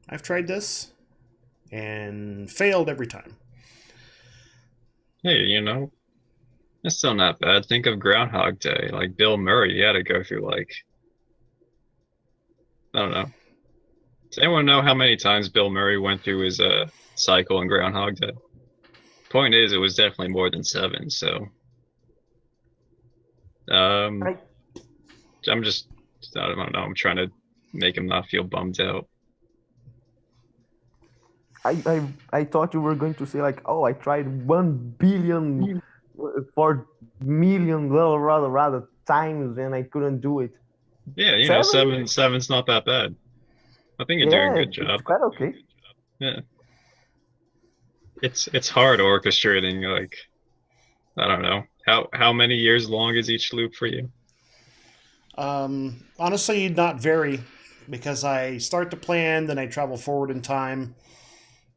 I've tried this and failed every time. Hey, It's still not bad. Think of Groundhog Day. Like Bill Murray, he had to go through like I don't know. Does anyone know how many times Bill Murray went through his cycle in Groundhog Day? Point is, it was definitely more than 7. So um, I I'm just I don't know. I'm trying to make him not feel bummed out. I thought you were going to say like, oh, I tried 1 billion, 4 million, rather times, and I couldn't do it. Yeah, you know, 7? seven's not that bad. I think you're doing a Yeah, good it's job. quite okay. Yeah, it's hard orchestrating. Like I don't know how many years long is each loop for you? Honestly, not very, because I start to plan, then I travel forward in time.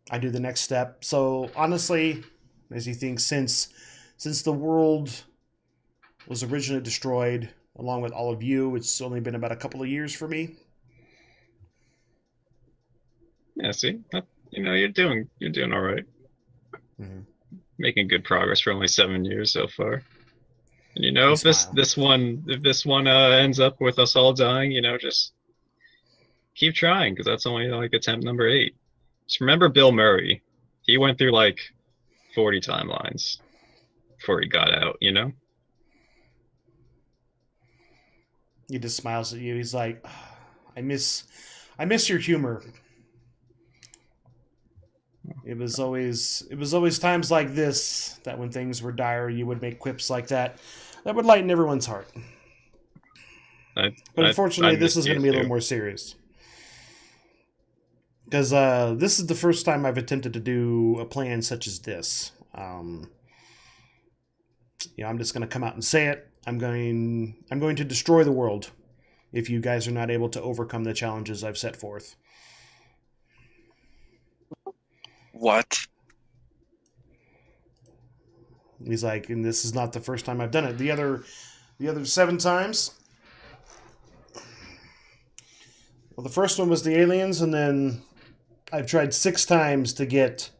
I do the next step. So honestly, as you think, since the world was originally destroyed, along with all of you, it's only been about a couple of years for me. Yeah, see, you know, you're doing all right. Mm-hmm. Making good progress for only 7 years so far. And you know, You if this smile. this one if this one ends up with us all dying, you know, just keep trying because that's only like attempt number 8. Just remember Bill Murray. He went through like 40 timelines before he got out. You know. He just smiles at you. He's like, I miss your humor. It was always times like this that when things were dire, you would make quips like that. That would lighten everyone's heart. I But I unfortunately, this missed is going you to be a little too. more serious. Because this is the first time I've attempted to do a plan such as this. I'm just going to come out and say it. I'm going to destroy the world if you guys are not able to overcome the challenges I've set forth. What? He's like, and this is not the first time I've done it. The other 7 times. Well, the first one was the aliens, and then I've tried 6 times to get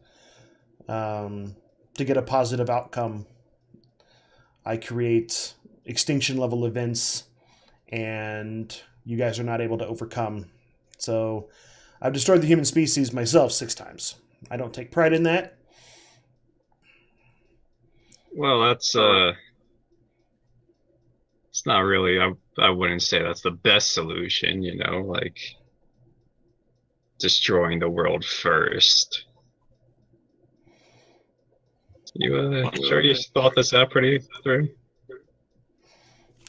a positive outcome. I create extinction level events, and you guys are not able to overcome. So I've destroyed the human species myself 6 times. I don't take pride in that. Well, that's it's not really. I wouldn't say that's the best solution. You know, like destroying the world first. You sure you thought this out pretty through?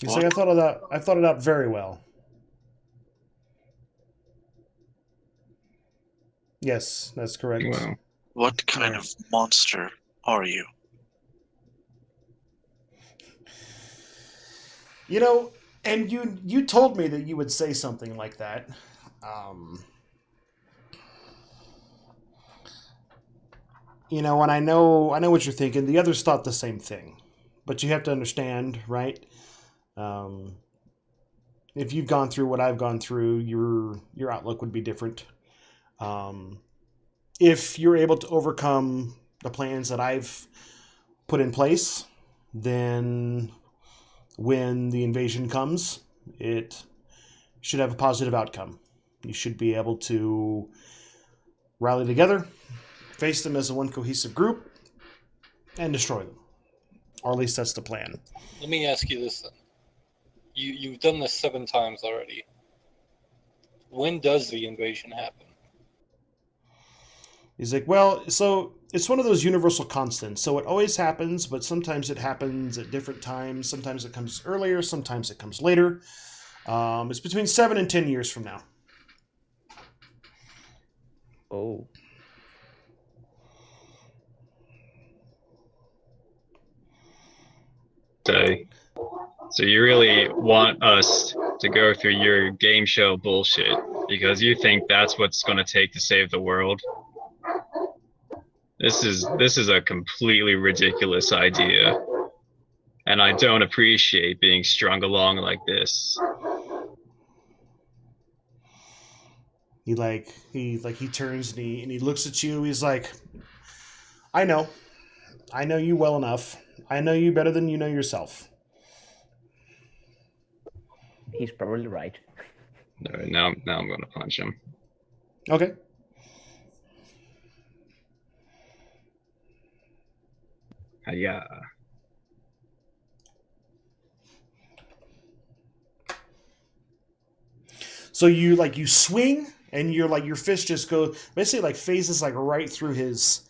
You say What? I thought it out very well. Yes, that's correct. Well, What kind of monster are you? You know, and you told me that you would say something like that. Um, and I know what you're thinking. The others thought the same thing, but you have to understand, right? Um, if you've gone through what I've gone through, your outlook would be different. Um, if you're able to overcome the plans that I've put in place, then when the invasion comes, it should have a positive outcome. You should be able to rally together, face them as a one cohesive group, and destroy them. Or at least that's the plan. Let me ask you this then. You've done this 7 times already. When does the invasion happen? He's like, well, so it's one of those universal constants. So it always happens, but sometimes it happens at different times. Sometimes it comes earlier, sometimes it comes later. It's between 7 and 10 years from now. Oh, say. So you really want us to go through your game show bullshit because you think that's what's going to take to save the world? This is a completely ridiculous idea, and I don't appreciate being strung along like this. He turns and he looks at you. He's like, I know you well enough, I know you better than you know yourself. He's probably right. All right, now I'm going to punch him. Okay. Yeah. So you swing and your fist just goes basically like phases like right through his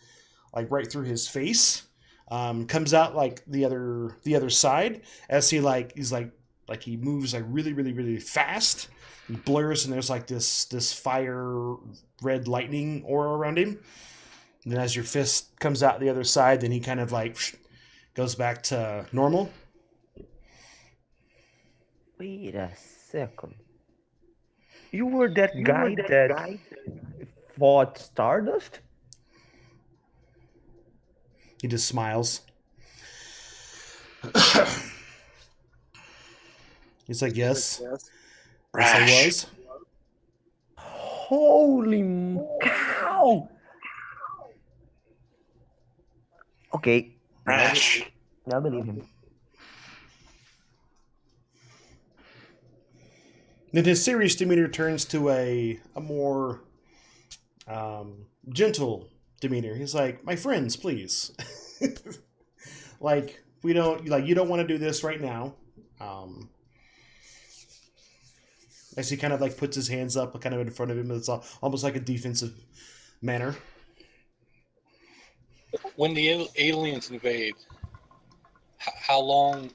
face. Comes out like the other side as he he moves like really really really fast. He blurs and there's like this fire red lightning aura around him. And then as your fist comes out the other side, then he kind of like goes back to normal. Wait a second. You were that guy that fought Stardust? He just smiles. He's like, yes. Yes, I was. Holy cow! Okay. Rash. Now I believe him. Then his serious demeanor turns to a more gentle demeanor. He's like, my friends, please. Like, you don't want to do this right now. As he kind of like puts his hands up kind of in front of him. It's almost like a defensive manner. When the aliens invade, how long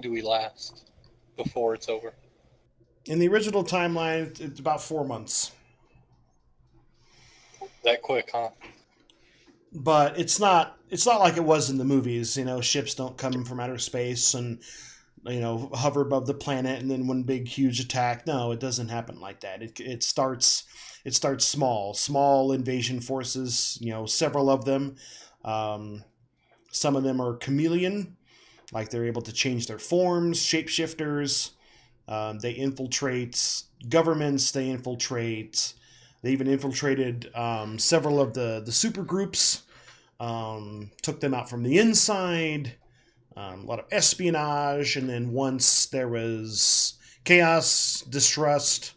do we last before it's over? In the original timeline, it's about 4 months. That quick, huh? But it's not like it was in the movies. Ships don't come from outer space and hover above the planet and then one big huge attack. No, it doesn't happen like that. It starts small invasion forces. Several of them. Some of them are chameleon, like they're able to change their forms, shapeshifters. They infiltrate governments. They even infiltrated several of the super groups. Took them out from the inside. A lot of espionage, and then once there was chaos, distrust,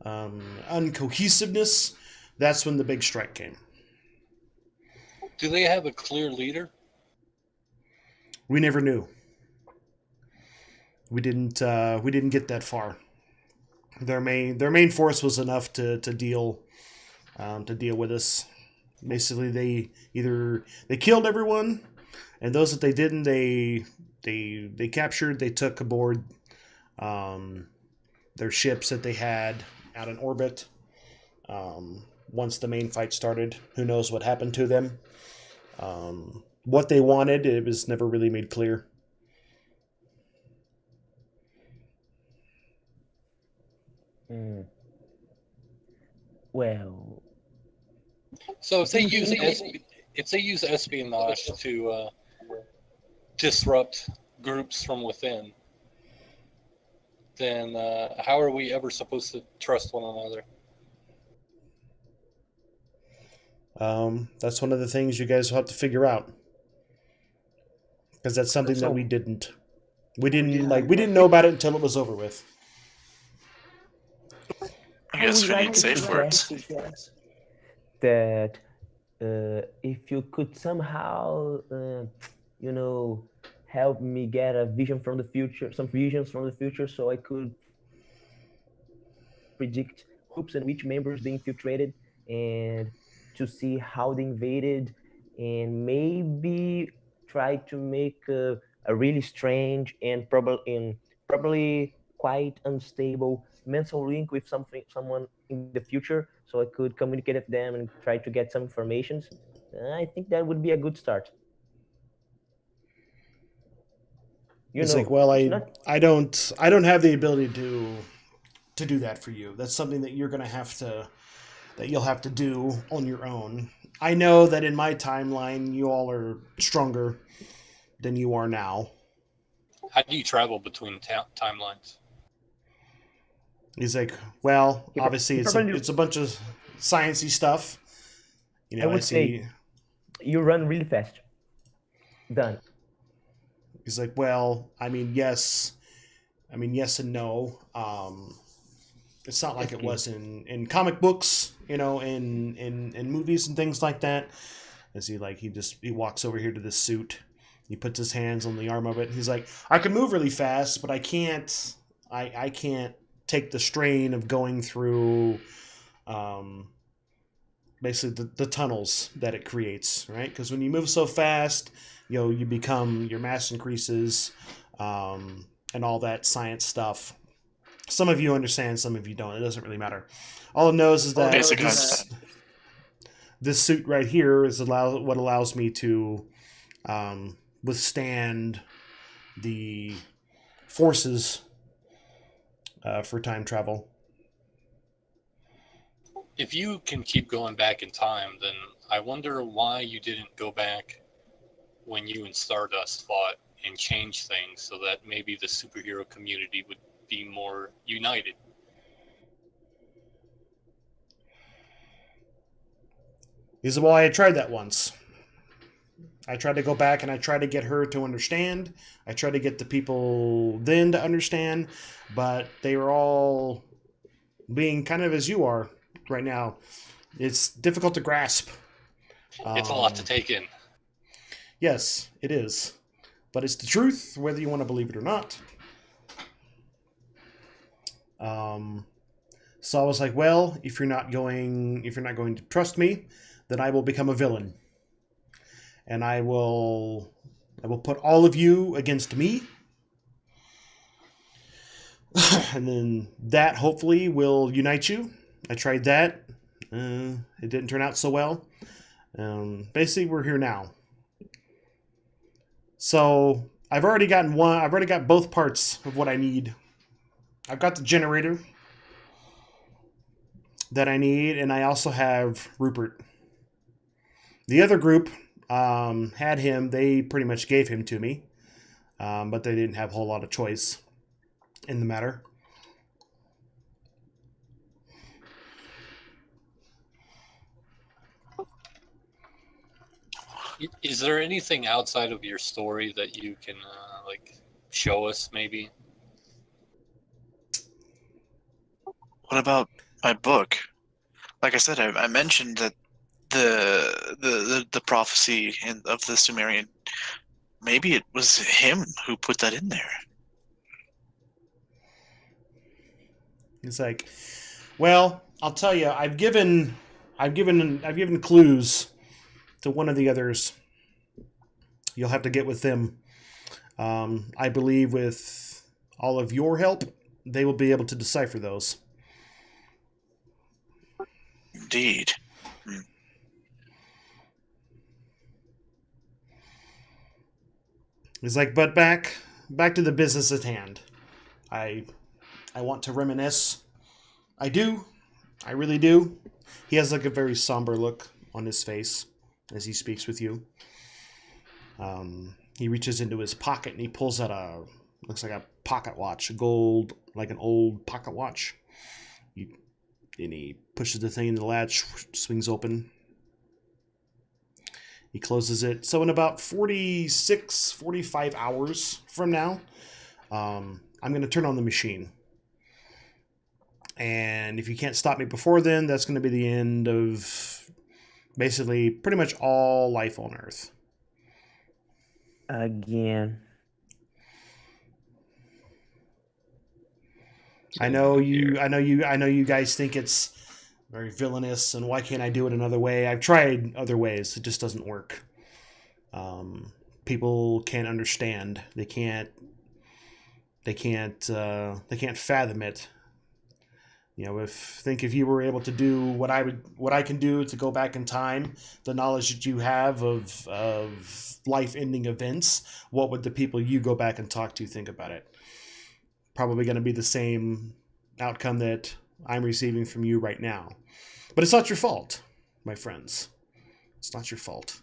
uncohesiveness, that's when the big strike came. Do they have a clear leader? We never knew. We didn't get that far. Their main force was enough to deal with us. Basically, they killed everyone, and those that they didn't, they captured. They took aboard their ships that they had out in orbit. Once the main fight started, who knows what happened to them? What they wanted, it was never really made clear. Well, so if they use espionage to disrupt groups from within, then how are we ever supposed to trust one another? That's one of the things you guys will have to figure out, because that's something that we didn't know about it until it was over with. I guess we need safe words. That if you could somehow, help me get a vision from the future, some visions from the future, so I could predict groups and which members they infiltrated, and to see how they invaded, and maybe try to make a really strange and probably quite unstable mental link with someone in the future, so I could communicate with them and try to get some informations. I think that would be a good start. It's like, well, I don't have the ability to do that for you. That's something that you'll have to do on your own. I know that in my timeline, you all are stronger than you are now. How do you travel between timelines? He's like, well, obviously it's a bunch of sciencey stuff. I would say you run really fast. Done. He's like, well, I mean, yes. I mean, yes and no. It's not like it was in comic books, you know, in movies and things like that. As he walks over here to this suit. He puts his hands on the arm of it. He's like, I can move really fast, but I can't. I can't take the strain of going through, basically the tunnels that it creates, right? Because when you move so fast, you know, your mass increases, and all that science stuff. Some of you understand, some of you don't. It doesn't really matter. All it knows is that Basic concept. this suit right here is what allows me to withstand the forces for time travel. If you can keep going back in time, then I wonder why you didn't go back when you and Stardust fought and change things so that maybe the superhero community would be more united. He said, well, I had tried that once. I tried to go back and I tried to get her to understand. I tried to get the people then to understand, but they were all being kind of as you are right now. It's difficult to grasp. It's a lot to take in. Yes, it is. But it's the truth, whether you want to believe it or not. So I was like, well, if you're not going to trust me, then I will become a villain. And I will put all of you against me. And then that hopefully will unite you. I tried that. It didn't turn out so well. Basically, we're here now. So I've already got both parts of what I need. I've got the generator that I need, and I also have Rupert. The other group had him. They pretty much gave him to me, but they didn't have a whole lot of choice in the matter. Is there anything outside of your story that you can show us maybe? What about my book? Like I said, I mentioned that the prophecy of the Sumerian. Maybe it was him who put that in there. It's like, well, I'll tell you, I've given clues to one of the others. You'll have to get with them. I believe with all of your help, they will be able to decipher those. Indeed. It's like, but back to the business at hand. I want to reminisce. I do. I really do. He has like a very somber look on his face as he speaks with you. He reaches into his pocket and he pulls out looks like a pocket watch, gold, like an old pocket watch. And he pushes the thing in the latch, swings open. He closes it. So in about 45 hours from now, I'm going to turn on the machine. And if you can't stop me before then, that's going to be the end of basically pretty much all life on Earth. Again. I know you guys think it's very villainous and why can't I do it another way? I've tried other ways. It just doesn't work. People can't understand. They can't fathom it. You know, if you were able to do what I can do to go back in time, the knowledge that you have of life-ending events, what would the people you go back and talk to think about it? Probably going to be the same outcome that I'm receiving from you right now. But it's not your fault, my friends. It's not your fault.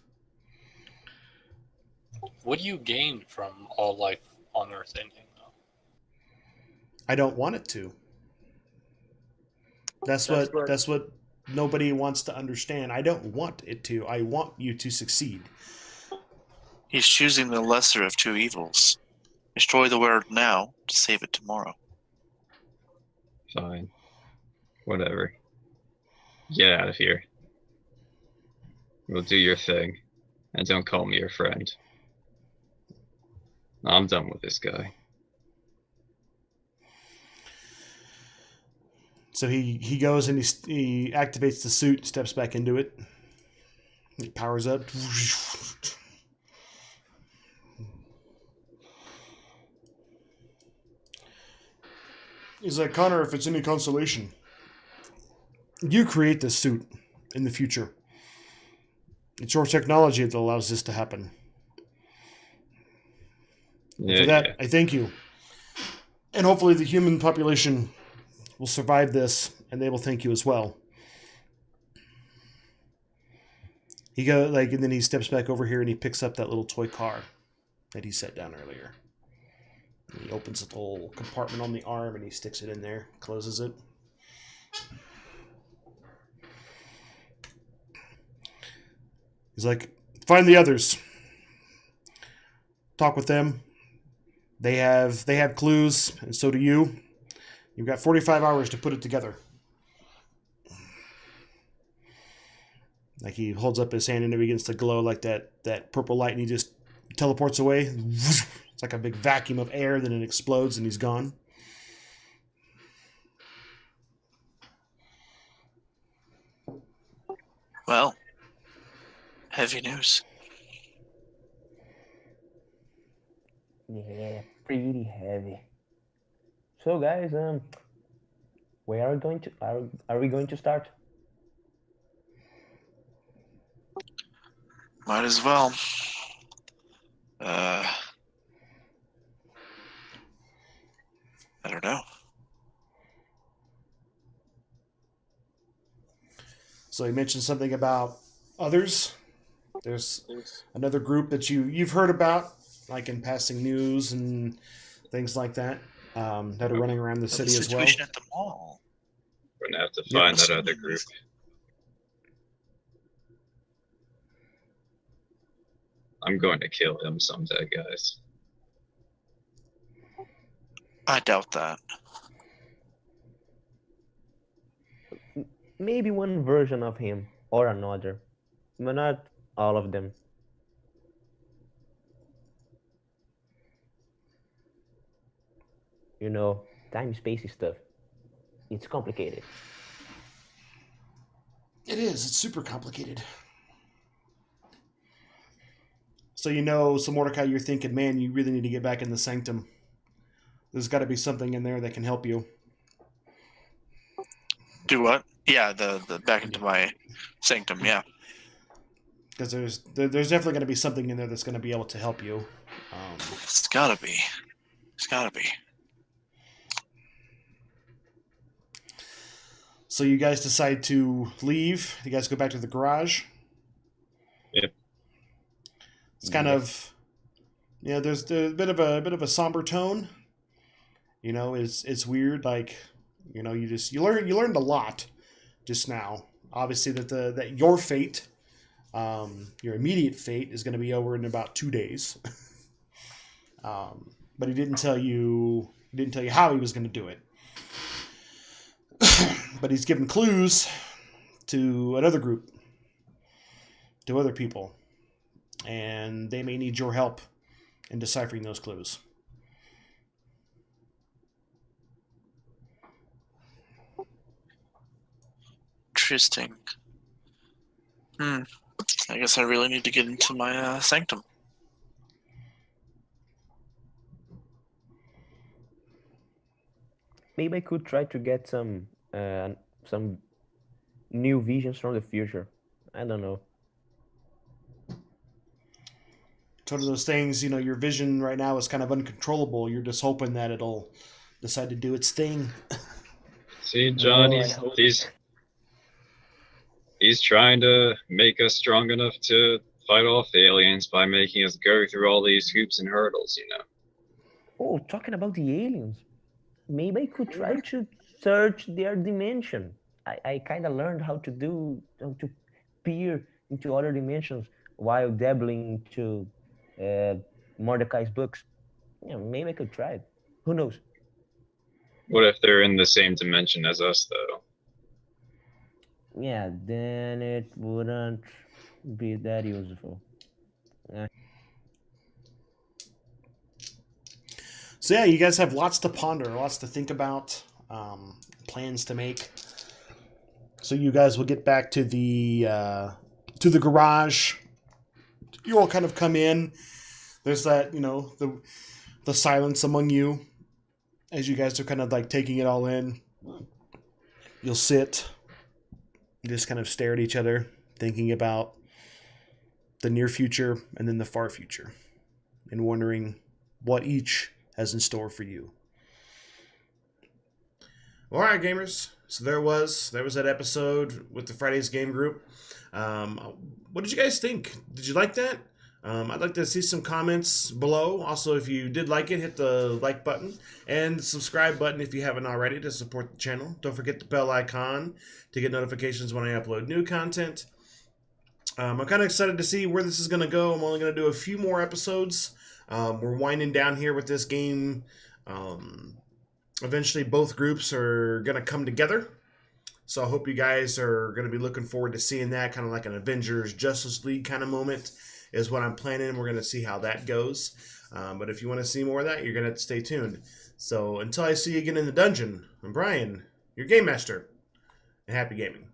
What do you gain from all life on Earth ending, though? I don't want it to. That's what nobody wants to understand. I don't want it to. I want you to succeed. He's choosing the lesser of two evils. Destroy the world now to save it tomorrow. Fine. Whatever. Get out of here. We'll do your thing. And don't call me your friend. I'm done with this guy. So he goes and he activates the suit, steps back into it. It powers up. He's like, Connor, if it's any consolation, you create this suit in the future. It's your technology that allows this to happen. Yeah, For that, yeah. I thank you. And hopefully the human population will survive this, and they will thank you as well. And then he steps back over here and he picks up that little toy car that he set down earlier. And he opens a little compartment on the arm and he sticks it in there, closes it. He's like, find the others. Talk with them. They have clues, and so do you. You've got 45 hours to put it together. Like he holds up his hand and it begins to glow like that purple light, and he just teleports away. It's like a big vacuum of air, then it explodes and he's gone. Well, heavy news. Yeah, pretty heavy. So guys, where are we going to start? Might as well. I don't know. So he mentioned something about others. There's another group that you've heard about, like in passing news and things like that, that are running around the city as well. Situation at the mall. We're gonna have to find that other group. I'm going to kill him someday, guys. I doubt that. Maybe one version of him or another, but not all of them. You know, time-space stuff. It's complicated. It is. It's super complicated. So so Mordecai, you're thinking, man, you really need to get back in the sanctum. There's got to be something in there that can help you. Do what? Yeah, the back into my sanctum. Yeah. Because there's definitely going to be something in there that's going to be able to help you. It's gotta be. It's gotta be. So you guys decide to leave. You guys go back to the garage. Yep. It's kind of, there's a bit of a somber tone. It's weird. Like, you learned a lot just now. Obviously that your fate, your immediate fate, is going to be over in about 2 days. But he didn't tell you how he was going to do it. But he's given clues to another group, to other people, and they may need your help in deciphering those clues. Interesting. I guess I really need to get into my sanctum. Maybe I could try to get some new visions from the future. I don't know. It's one of those things, your vision right now is kind of uncontrollable. You're just hoping that it'll decide to do its thing. See, John, Oh, he's trying to make us strong enough to fight off the aliens by making us go through all these hoops and hurdles, Oh, talking about the aliens. Maybe I could try to search their dimension. I kind of learned how to peer into other dimensions while dabbling into Mordecai's books. Yeah, maybe I could try it. Who knows? What if they're in the same dimension as us, though? Yeah, then it wouldn't be that useful. So yeah, you guys have lots to ponder, lots to think about, plans to make. So you guys will get back to the garage. You all kind of come in. There's that, the silence among you as you guys are kind of like taking it all in. You'll sit, just kind of stare at each other, thinking about the near future and then the far future, and wondering what each has in store for you. All right, gamers. So there was that episode with the Fridays game group. What did you guys think? Did you like that? I'd like to see some comments below. Also, if you did like it, hit the like button and the subscribe button if you haven't already to support the channel. Don't forget the bell icon to get notifications when I upload new content. I'm kind of excited to see where this is going to go. I'm only going to do a few more episodes. We're winding down here with this game. Eventually, both groups are going to come together. So I hope you guys are going to be looking forward to seeing that, kind of like an Avengers Justice League kind of moment is what I'm planning. We're going to see how that goes. But if you want to see more of that, you're going to have to stay tuned. So until I see you again in the dungeon, I'm Brian, your Game Master, and happy gaming.